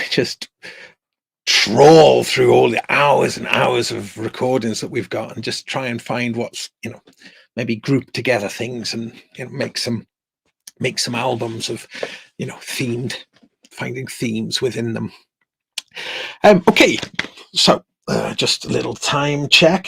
just trawl through all the hours and hours of recordings that we've got and just try and find what's, you know, maybe group together things and, you know, make some albums of, you know, finding themes within them. Okay, so just a little time check.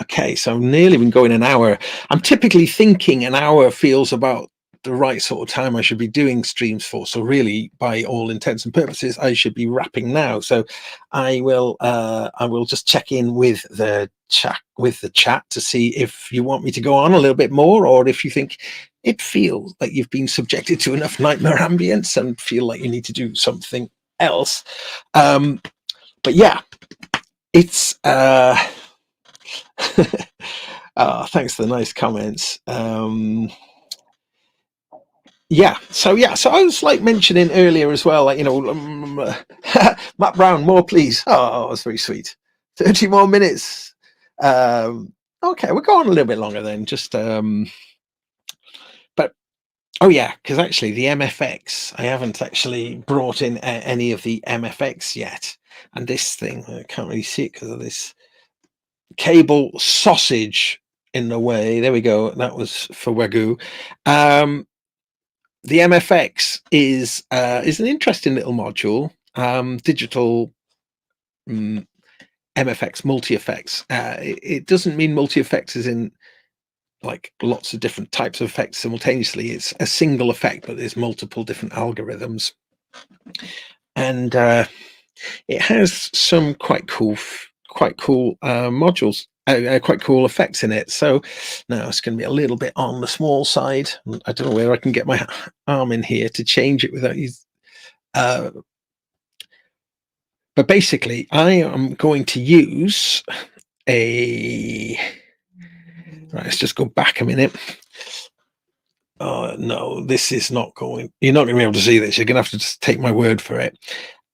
Okay, so nearly been going an hour. I'm typically thinking an hour feels about the right sort of time I should be doing streams for. So really, by all intents and purposes, I should be wrapping now. So I will just check in with the chat to see if you want me to go on a little bit more, or if you think it feels like you've been subjected to enough nightmare ambience and feel like you need to do something else. But yeah, it's thanks for the nice comments. So I was like mentioning earlier as well, like, you know, Matt Brown, more please. Oh, that's very sweet. 30 more minutes. Okay, we'll go on a little bit longer then. Just but oh yeah, because actually the MFX, I haven't actually brought in any of the MFX yet, and this thing I can't really see it because of this cable sausage in the way. There we go. That was for Wagyu. The MFX is an interesting little module. Digital MFX, multi-effects. It doesn't mean multi-effects as in like lots of different types of effects simultaneously. It's a single effect, but there's multiple different algorithms, and it has some quite cool modules, quite cool effects in it. So now it's going to be a little bit on the small side. I don't know where I can get my arm in here to change it without you. But basically, I am going to use a. Right, let's just go back a minute. No, this is not going. You're not going to be able to see this. You're going to have to just take my word for it.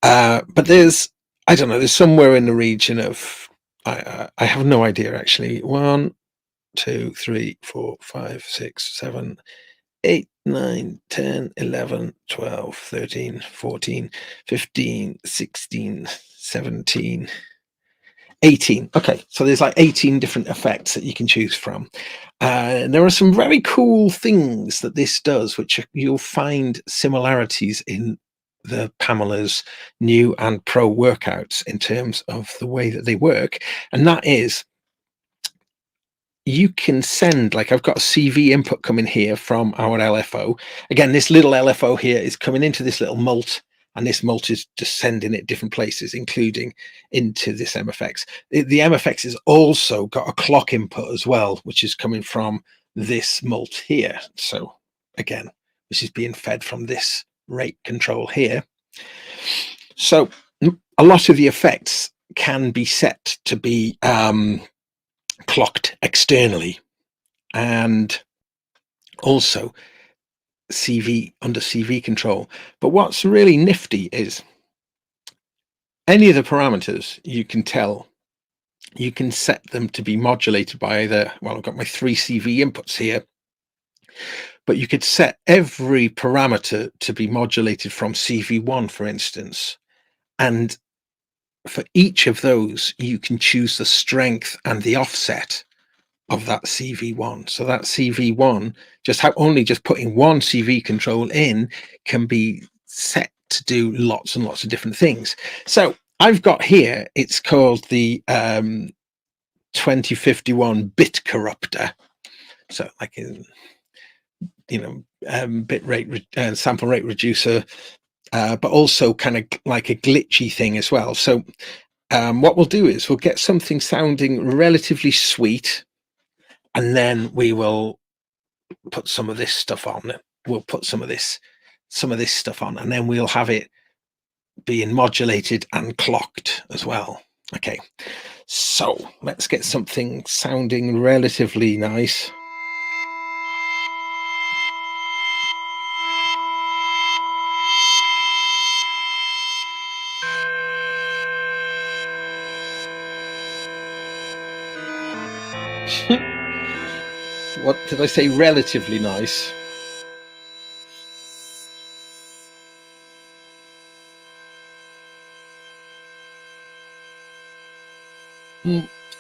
But there's, I don't know, there's somewhere in the region of, I have no idea actually. 1, 2, 3, 4, 5, 6, 7, 8, 9, 10, 11, 12, 13, 14, 15, 16, 17, 18. Okay, so there's like 18 different effects that you can choose from. There are some very cool things that this does, which you'll find similarities in the Pamela's new and pro workouts in terms of the way that they work. And that is, you can send, like I've got a CV input coming here from our LFO. Again, this little LFO here is coming into this little mult, and this mult is just sending it different places, including into this MFX. The MFX has also got a clock input as well, which is coming from this mult here. So again, this is being fed from this rate control here. So a lot of the effects can be set to be clocked externally, and also CV under CV control. But what's really nifty is any of the parameters you can tell, you can set them to be modulated by either, well, I've got my 3 CV inputs here, but you could set every parameter to be modulated from CV1, for instance, and for each of those you can choose the strength and the offset of that CV1. So that CV1, only just putting one CV control in, can be set to do lots and lots of different things. So I've got here, it's called the 2051 bit corrupter. So like in, bit rate sample rate reducer, but also kind of like a glitchy thing as well. So what we'll do is we'll get something sounding relatively sweet, and then we will put some of this stuff on. We'll put some of this stuff on, and then we'll have it being modulated and clocked as well. Okay, so let's get something sounding relatively nice. What did I say? Relatively nice.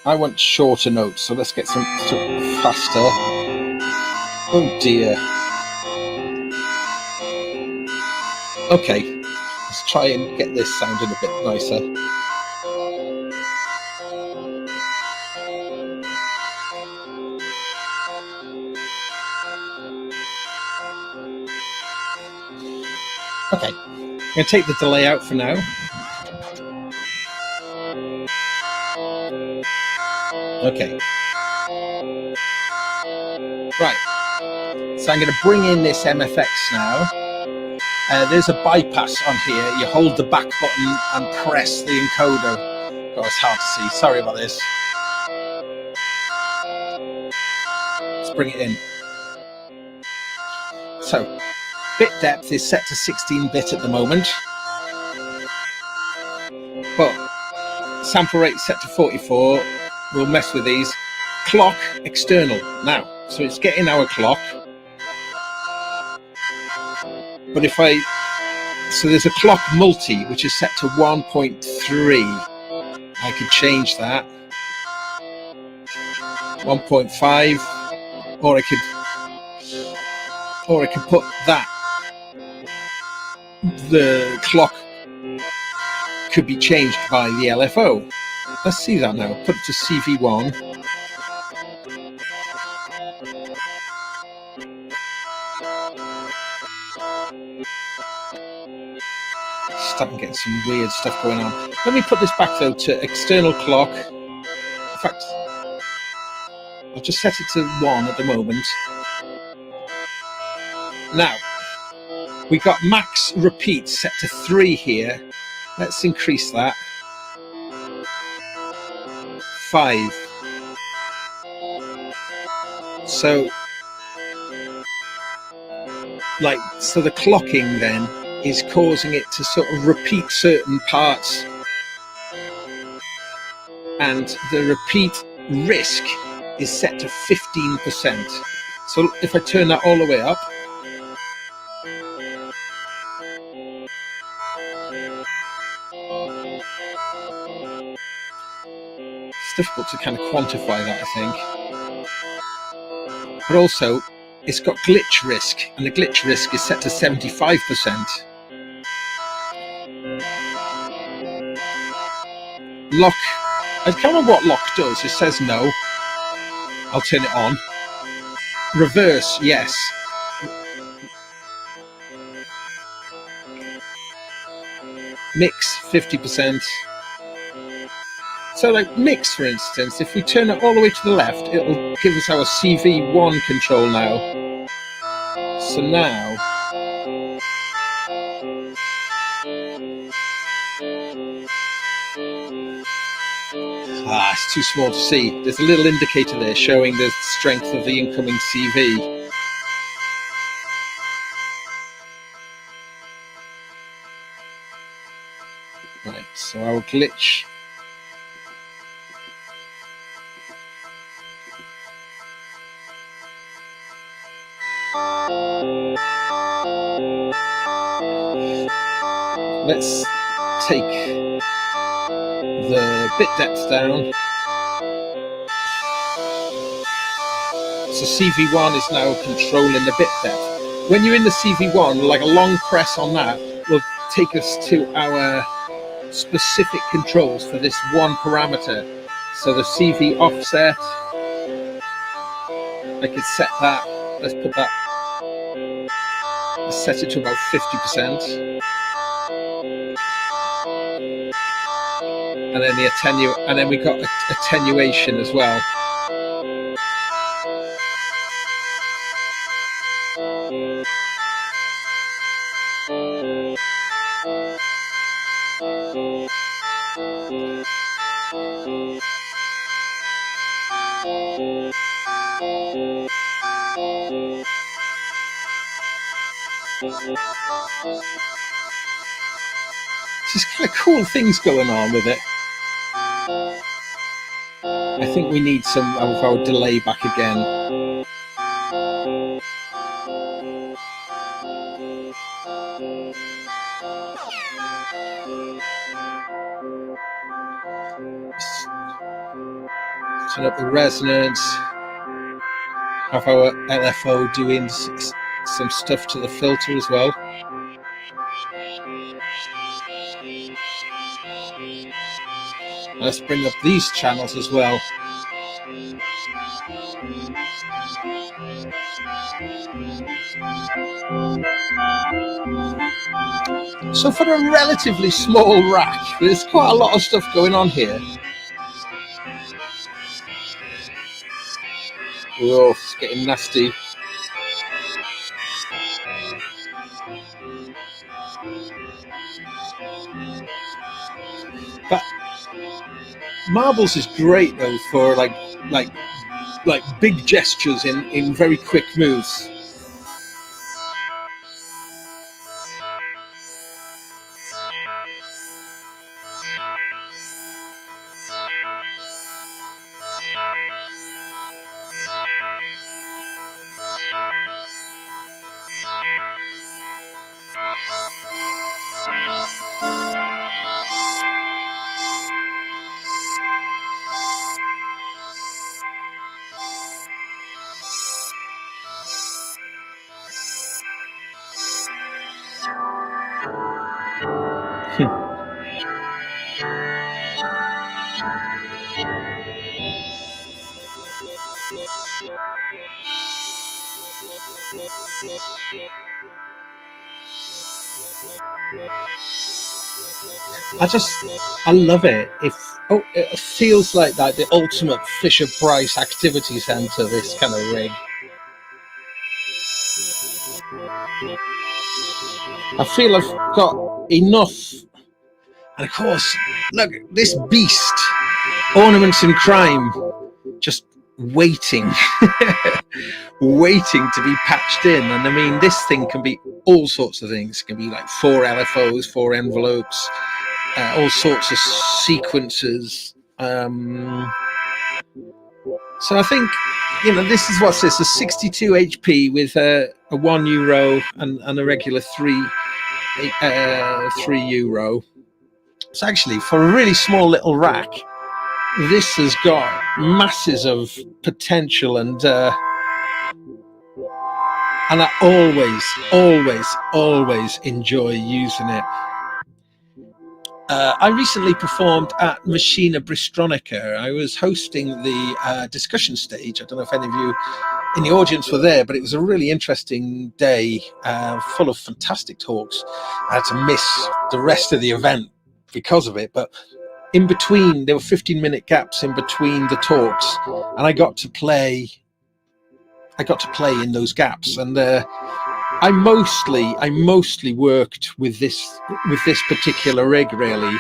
I want shorter notes, so let's get some faster. Oh dear. Okay, let's try and get this sounding a bit nicer. Okay, I'm going to take the delay out for now. Okay. Right. So I'm going to bring in this MFX now. There's a bypass on here. You hold the back button and press the encoder. Oh, it's hard to see. Sorry about this. Let's bring it in. So, bit depth is set to 16-bit at the moment, but sample rate set to 44. We'll mess with these. Clock external now. So it's getting our clock. But so there's a clock multi, which is set to 1.3. I could change that. 1.5, or I could put that. The clock could be changed by the LFO. Let's see that now. Put it to CV1. Starting getting some weird stuff going on. Let me put this back though to external clock. In fact, I'll just set it to 1 at the moment. Now, we got max repeat set to 3 here. Let's increase that. 5. So the clocking then is causing it to sort of repeat certain parts, and the repeat risk is set to 15%. So if I turn that all the way up, It's difficult to kind of quantify that, I think. But also, it's got glitch risk, and the glitch risk is set to 75%. Lock, I can't remember what lock does. It says no. I'll turn it on. Reverse, yes. Mix, 50%. So like mix, for instance, if we turn it all the way to the left, it'll give us our CV1 control now. So now, it's too small to see. There's a little indicator there showing the strength of the incoming CV. Right, so our glitch. Let's take the bit depth down. So CV1 is now controlling the bit depth. When you're in the CV1, like a long press on that will take us to our specific controls for this one parameter. So the CV offset, I could set that, let's put that, let's set it to about 50%. And then the and then we got attenuation as well. Just kind of cool things going on with it. I think we need some of our delay back again. Turn up the resonance. Have our LFO doing some stuff to the filter as well. Let's bring up these channels as well. So for a relatively small rack, there's quite a lot of stuff going on here. Oh, it's getting nasty. But Marbles is great though for like big gestures in very quick moves. I love it. It feels like that, the ultimate Fisher-Price activity center, this kind of rig. I feel I've got enough. And of course, look, this beast, Ornaments in Crime, just waiting, waiting to be patched in. And I mean, this thing can be all sorts of things. It can be like 4 LFOs, 4 envelopes, all sorts of sequences. So I think, you know, this is what's this, a 62 HP with a €1 and a regular 3 euro. So actually, for a really small little rack, this has got masses of potential, and I always enjoy using it. I recently performed at Machina Bristronica. I was hosting the discussion stage. I don't know if any of you in the audience were there, but it was a really interesting day, full of fantastic talks. I had to miss the rest of the event because of it, but in between, there were 15-minute gaps in between the talks, and I got to play in those gaps. And I mostly worked with this particular rig, really.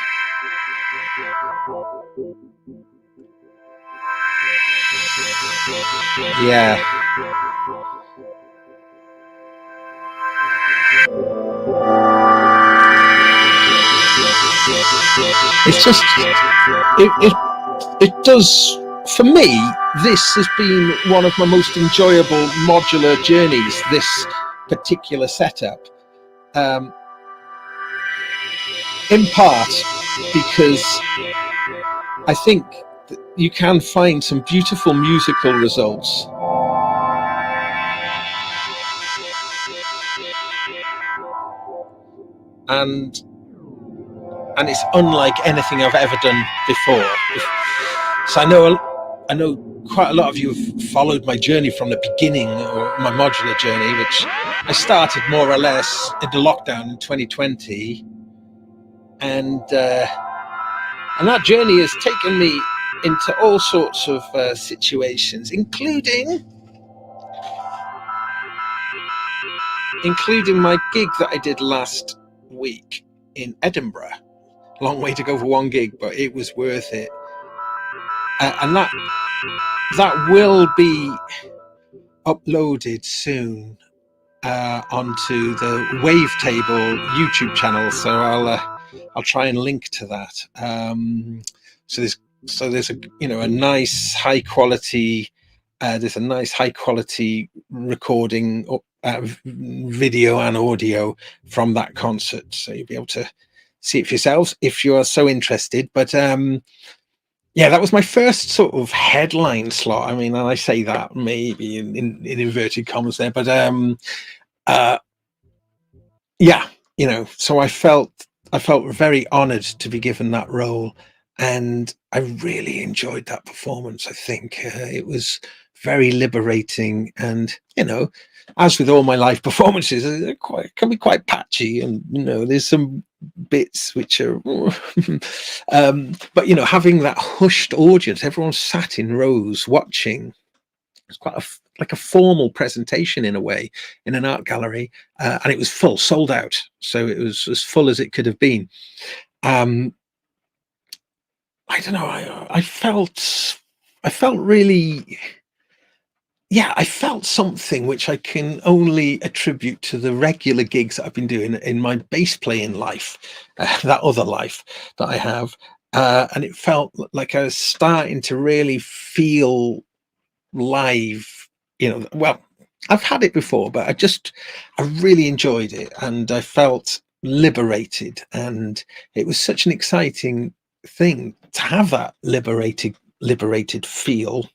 Yeah. It's just it does, for me, this has been one of my most enjoyable modular journeys, this particular setup, in part because I think that you can find some beautiful musical results, and it's unlike anything I've ever done before. So I know quite a lot of you have followed my journey from the beginning, or my modular journey, which I started more or less in the lockdown in 2020, and that journey has taken me into all sorts of situations, including my gig that I did last week in Edinburgh. Long way to go for one gig, but it was worth it. And that will be uploaded soon onto the Wavetable YouTube channel. So I'll try and link to that. So there's a a nice high quality recording, video and audio from that concert. So you'll be able to see it for yourselves if you are so interested. But yeah, that was my first sort of headline slot. I mean, and I say that maybe in inverted commas there, but yeah, so I felt very honored to be given that role, and I really enjoyed that performance. I think it was very liberating, and as with all my live performances, can be quite patchy, and there's some bits which are but having that hushed audience, everyone sat in rows watching. It's quite like a formal presentation in a way, in an art gallery, and it was full, sold out, so it was as full as it could have been. I don't know, I felt really, yeah, I felt something which I can only attribute to the regular gigs that I've been doing in my bass playing life, that other life that I have, and it felt like I was starting to really feel live. Well, I've had it before, but I really enjoyed it, and I felt liberated, and it was such an exciting thing to have that liberated feel.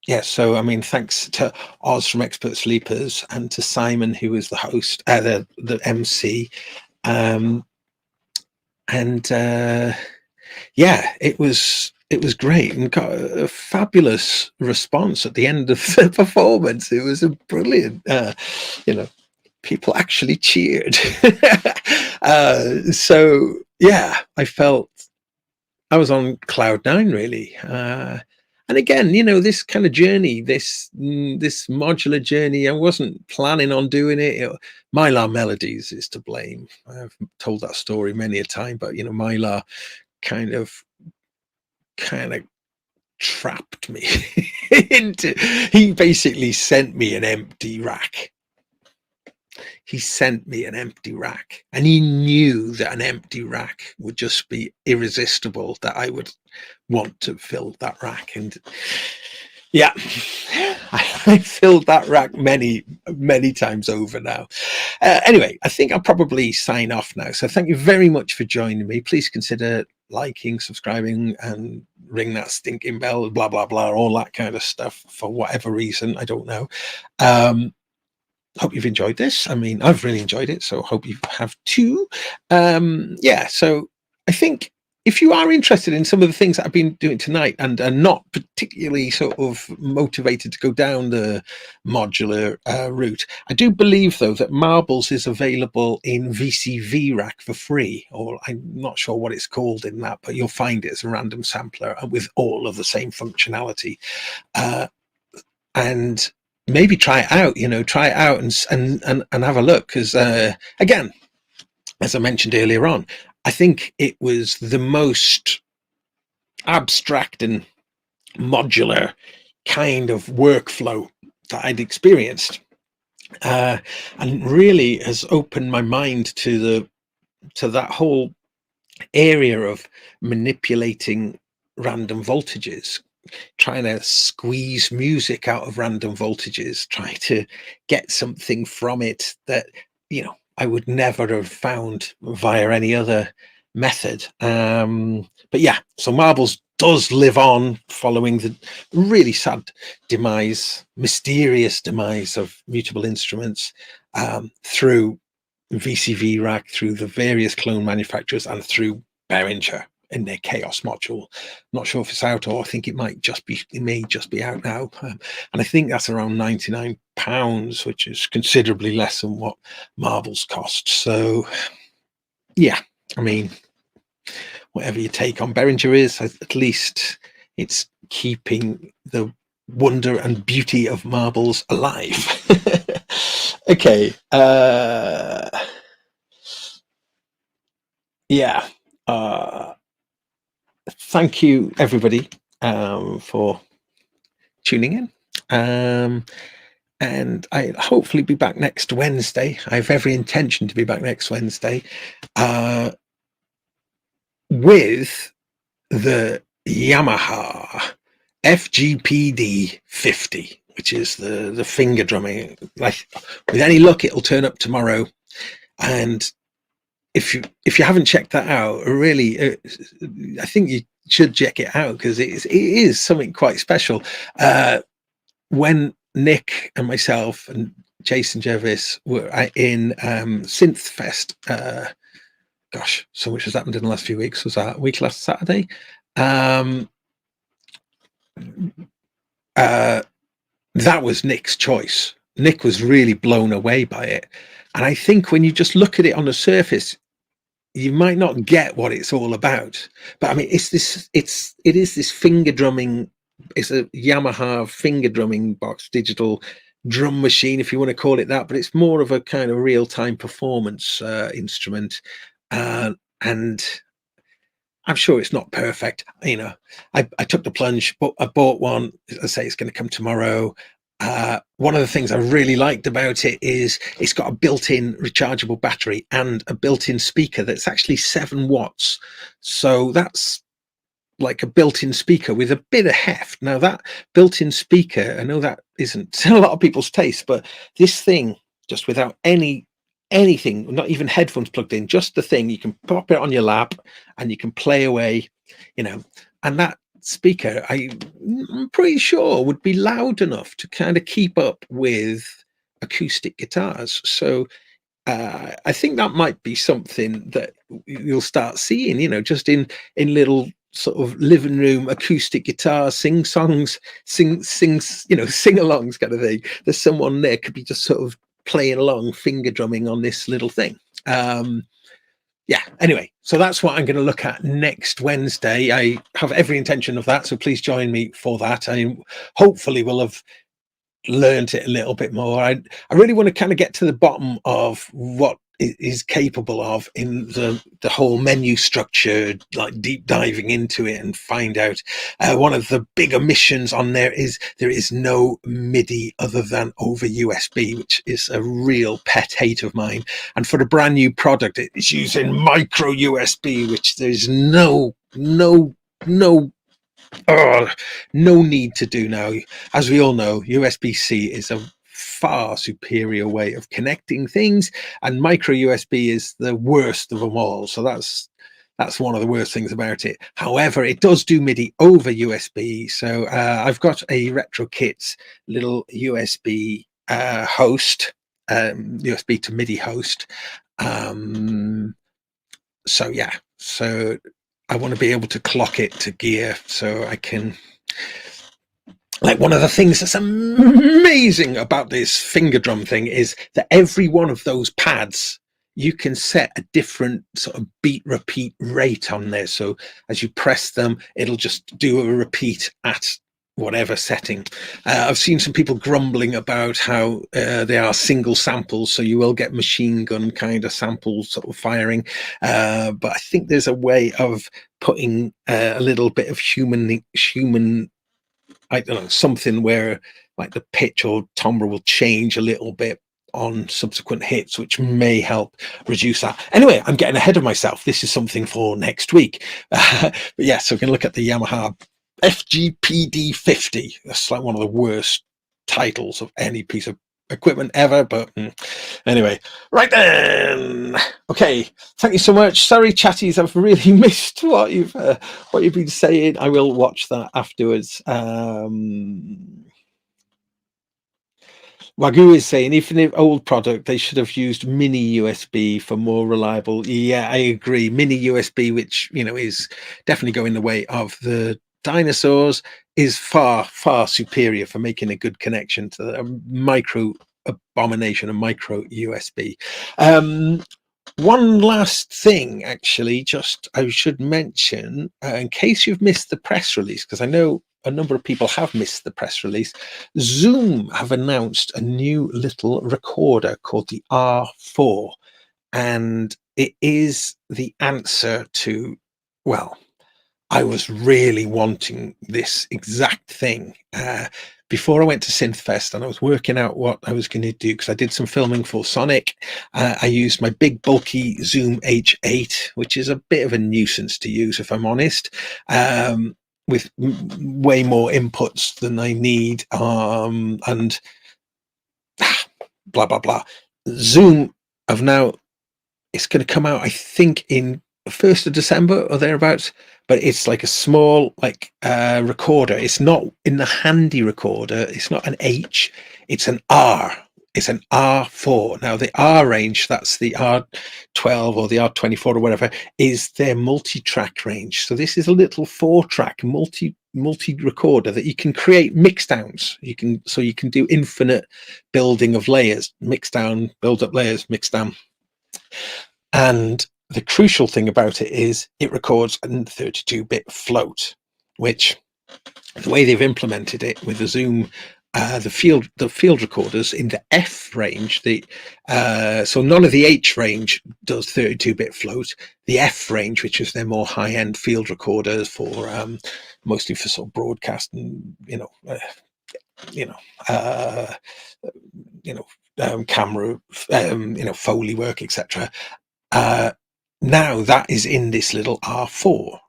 Yeah, so I mean, thanks to Oz from Expert Sleepers, and to Simon, who was the host, the MC, and yeah, it was great, and got a fabulous response at the end of the performance. It was a brilliant, people actually cheered. So yeah, I felt I was on cloud nine, really. And again, this kind of journey, this modular journey, I wasn't planning on doing it. Mylar Melodies is to blame. I've told that story many a time, but Mylar kind of trapped me into. He basically sent me an empty rack. And he knew that an empty rack would just be irresistible, that I would want to fill that rack. And yeah, I filled that rack many times over now. Anyway, I think I'll probably sign off now. So thank you very much for joining me. Please consider liking, subscribing, and ring that stinking bell, blah, blah, blah, all that kind of stuff for whatever reason. I don't know. Hope you've enjoyed this. I mean, I've really enjoyed it, so hope you have too. Yeah, so I think if you are interested in some of the things that I've been doing tonight and are not particularly sort of motivated to go down the modular route, I do believe, though, that Marbles is available in VCV Rack for free, or I'm not sure what it's called in that, but you'll find it as a random sampler and with all of the same functionality. And maybe try it out, try it out and have a look. Because again, as I mentioned earlier on, I think it was the most abstract and modular kind of workflow that I'd experienced, and really has opened my mind to that whole area of manipulating random voltages, trying to squeeze music out of random voltages, trying to get something from it that, I would never have found via any other method. But yeah, so Marbles does live on following the really sad mysterious demise of Mutable Instruments, through VCV Rack, through the various clone manufacturers, and through Behringer in their Chaos module. Not sure if it's out, or I think it may just be out now. And I think that's around £99, which is considerably less than what Marbles cost. So yeah, I mean, whatever your take on Behringer is, at least it's keeping the wonder and beauty of Marbles alive. Okay. Yeah. Thank you, everybody, for tuning in. And I'll hopefully be back next Wednesday. I have every intention to be back next Wednesday with the Yamaha FGPD 50, which is the finger drumming. Like, with any luck, it'll turn up tomorrow. And if you haven't checked that out, really, I think you should check it out, because it is something quite special. When Nick and myself and Jason Jervis were in Synth Fest, gosh, so much has happened in the last few weeks. Was that week last Saturday? That was Nick's choice. Nick was really blown away by it. And I think when you just look at it on the surface, you might not get what it's all about. But I mean, it is this finger drumming. It's a Yamaha finger drumming box, digital drum machine, if you want to call it that. But it's more of a kind of real-time performance instrument. And I'm sure it's not perfect. I took the plunge, but I bought one. As I say, it's going to come tomorrow. One of the things I really liked about it is it's got a built-in rechargeable battery and a built-in speaker that's actually 7 watts. So that's like a built-in speaker with a bit of heft. Now, that built-in speaker, I know that isn't a lot of people's taste, but this thing, just without anything, not even headphones plugged in, just the thing, you can pop it on your lap and you can play away, and that speaker, I'm pretty sure, would be loud enough to kind of keep up with acoustic guitars. So I think that might be something that you'll start seeing, just in little sort of living room acoustic guitar sing-alongs kind of thing. There's someone there could be just sort of playing along, finger drumming on this little thing. Yeah, anyway, so that's what I'm going to look at next Wednesday. I have every intention of that, so please join me for that. Hopefully we'll have learned it a little bit more. I really want to kind of get to the bottom of what it is capable of in the whole menu structure, like deep diving into it and find out. One of the big omissions on there is no MIDI other than over USB, which is a real pet hate of mine. And for the brand new product, it's using micro USB, which there's no need to do now. As we all know, USB-C is a far superior way of connecting things, and micro USB is the worst of them all. So that's That's one of the worst things about it. However, it does do MIDI over USB. So I've got a RetroKit little USB host, USB to MIDI host. So yeah, so I want to be able to clock it to gear so I can, like, one of the things that's amazing about this finger drum thing is that every one of those pads, you can set a different sort of beat repeat rate on there. So as you press them, it'll just do a repeat at whatever setting. I've seen some people grumbling about how they are single samples, so you will get machine gun kind of samples sort of firing. But I think there's a way of putting a little bit of human, I don't know, something where like the pitch or timbre will change a little bit on subsequent hits, which may help reduce that. Anyway, I'm getting ahead of myself. This is something for next week. But yeah, so we can look at the Yamaha FGPD 50. That's like one of the worst titles of any piece of equipment ever, but anyway, right then. Okay, thank you so much. Sorry, chatties, I've really missed what you've been saying. I will watch that afterwards. Wagyu is saying, even if old product, they should have used mini USB for more reliable. Yeah, I agree. Mini USB, which, you know, is definitely going the way of the dinosaurs, is far, far superior for making a good connection to the micro abomination of micro USB. One last thing, actually, just I should mention, in case you've missed the press release, because I know a number of people have missed the press release, Zoom have announced a new little recorder called the R4, and it is the answer to, well, I was really wanting this exact thing before I went to Synthfest, and I was working out what I was going to do because I did some filming for Sonic. I used my big bulky Zoom H8, which is a bit of a nuisance to use, if I'm honest, with way more inputs than I need, and blah blah blah. Zoom have now, it's going to come out, I think, in 1st of December or thereabouts, but it's like a small recorder. It's not in the handy recorder, it's not an H, it's an R. It's an R4. Now the R range, that's the R12 or the R24 or whatever, is their multi-track range. So this is a little 4-track multi recorder that you can create mix downs. You can do infinite building of layers, mix down, build up layers, mix down. And the crucial thing about it is it records a 32-bit float, which the way they've implemented it with the Zoom, the field recorders in the F range, so none of the H range does 32-bit float. The F range, which is their more high-end field recorders for mostly for sort of broadcast and camera, Foley work, etc. Now that is in this little R4,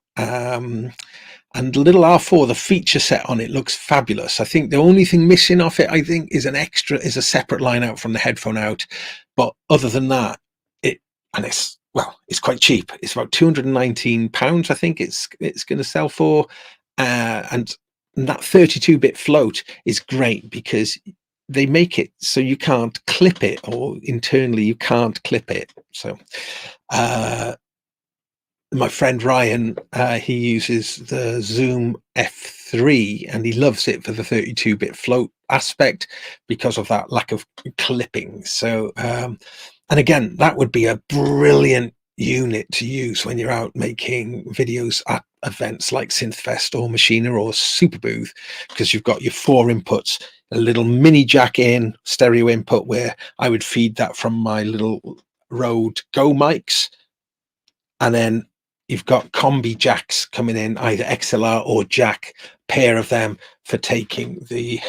and the little R4, the feature set on it looks fabulous. I think the only thing missing off it, I think, is a separate line out from the headphone out. But other than that, it's quite cheap. It's about £219, I think it's going to sell for, and that 32-bit float is great because they make it so you can't clip it, or internally you can't clip it. So my friend Ryan, he uses the Zoom F3 and he loves it for the 32-bit float aspect because of that lack of clipping. So and again, that would be a brilliant unit to use when you're out making videos at events like Synthfest or Machina or Superbooth, because you've got your 4 inputs, a little mini jack in, stereo input where I would feed that from my little Rode Go mics, and then you've got combi jacks coming in, either XLR or jack, pair of them for taking the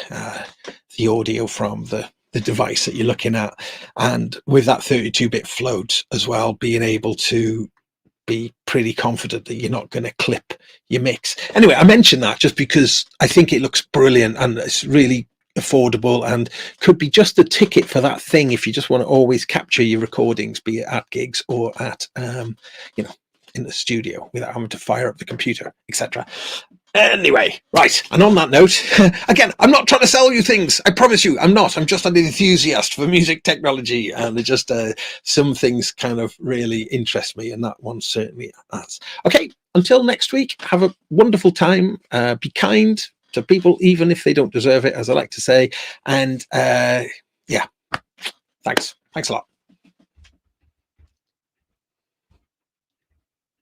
audio from the device that you're looking at. And with that 32-bit float as well, being able to be pretty confident that you're not going to clip your mix. Anyway, I mentioned that just because I think it looks brilliant and it's really affordable and could be just a ticket for that thing if you just want to always capture your recordings, be it at gigs or at in the studio without having to fire up the computer, etc. Anyway, right, and on that note, again, I'm not trying to sell you things. I promise you, I'm not. I'm just an enthusiast for music technology, and it just some things kind of really interest me, and that one certainly has. Okay, until next week, have a wonderful time. Be kind to people, even if they don't deserve it, as I like to say. And yeah, thanks a lot.